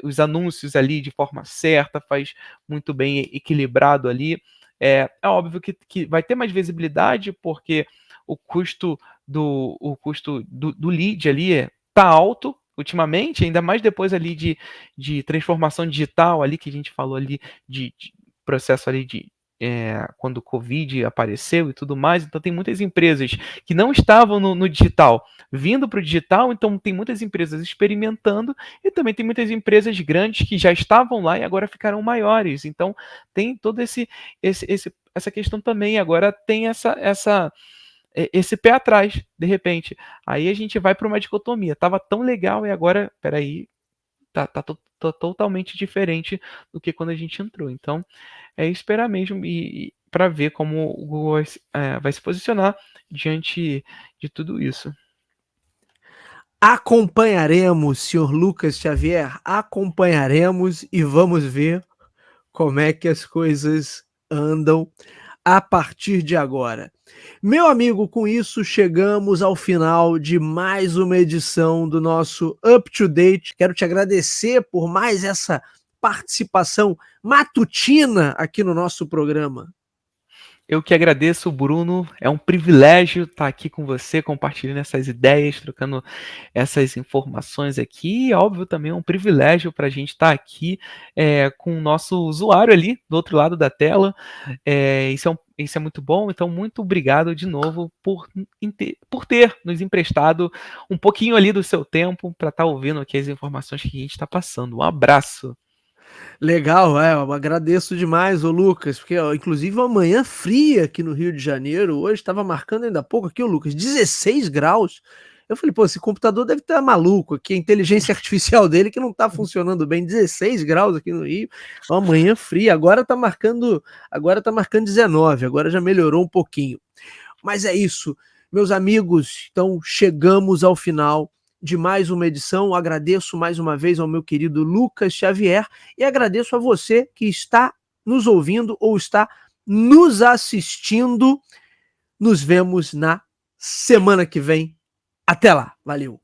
os anúncios ali de forma certa, faz muito bem equilibrado ali, é óbvio que vai ter mais visibilidade, porque o custo do lead ali tá alto, ultimamente, ainda mais depois ali de transformação digital ali, que a gente falou ali de processo ali quando o Covid apareceu e tudo mais, então tem muitas empresas que não estavam no digital vindo para o digital, então tem muitas empresas experimentando e também tem muitas empresas grandes que já estavam lá e agora ficaram maiores, então tem todo essa questão também, agora tem esse pé atrás, de repente. Aí a gente vai para uma dicotomia. Tava tão legal e agora, peraí, tá totalmente diferente do que quando a gente entrou. Então, é esperar mesmo e para ver como o Google vai se posicionar diante de tudo isso. Acompanharemos, senhor Lucas Xavier, acompanharemos e vamos ver como é que as coisas andam a partir de agora. Meu amigo, com isso chegamos ao final de mais uma edição do nosso Up to Date. Quero te agradecer por mais essa participação matutina aqui no nosso programa. Eu que agradeço, Bruno. É um privilégio estar aqui com você, compartilhando essas ideias, trocando essas informações aqui. E, óbvio, também é um privilégio para a gente estar aqui com o nosso usuário ali do outro lado da tela. Isso é muito bom. Então, muito obrigado de novo por ter nos emprestado um pouquinho ali do seu tempo para estar ouvindo aqui as informações que a gente está passando. Um abraço. Legal, eu agradeço demais, ô Lucas, porque ó, inclusive uma manhã fria aqui no Rio de Janeiro, hoje estava marcando ainda há pouco aqui, ô Lucas, 16 graus. Eu falei, pô, esse computador deve estar maluco aqui, a inteligência artificial dele que não está funcionando bem, 16 graus aqui no Rio, uma manhã fria, agora tá marcando 19, agora já melhorou um pouquinho. Mas é isso, meus amigos, então chegamos ao final de mais uma edição. Agradeço mais uma vez ao meu querido Lucas Xavier e agradeço a você que está nos ouvindo ou está nos assistindo. Nos vemos na semana que vem. Até lá. Valeu.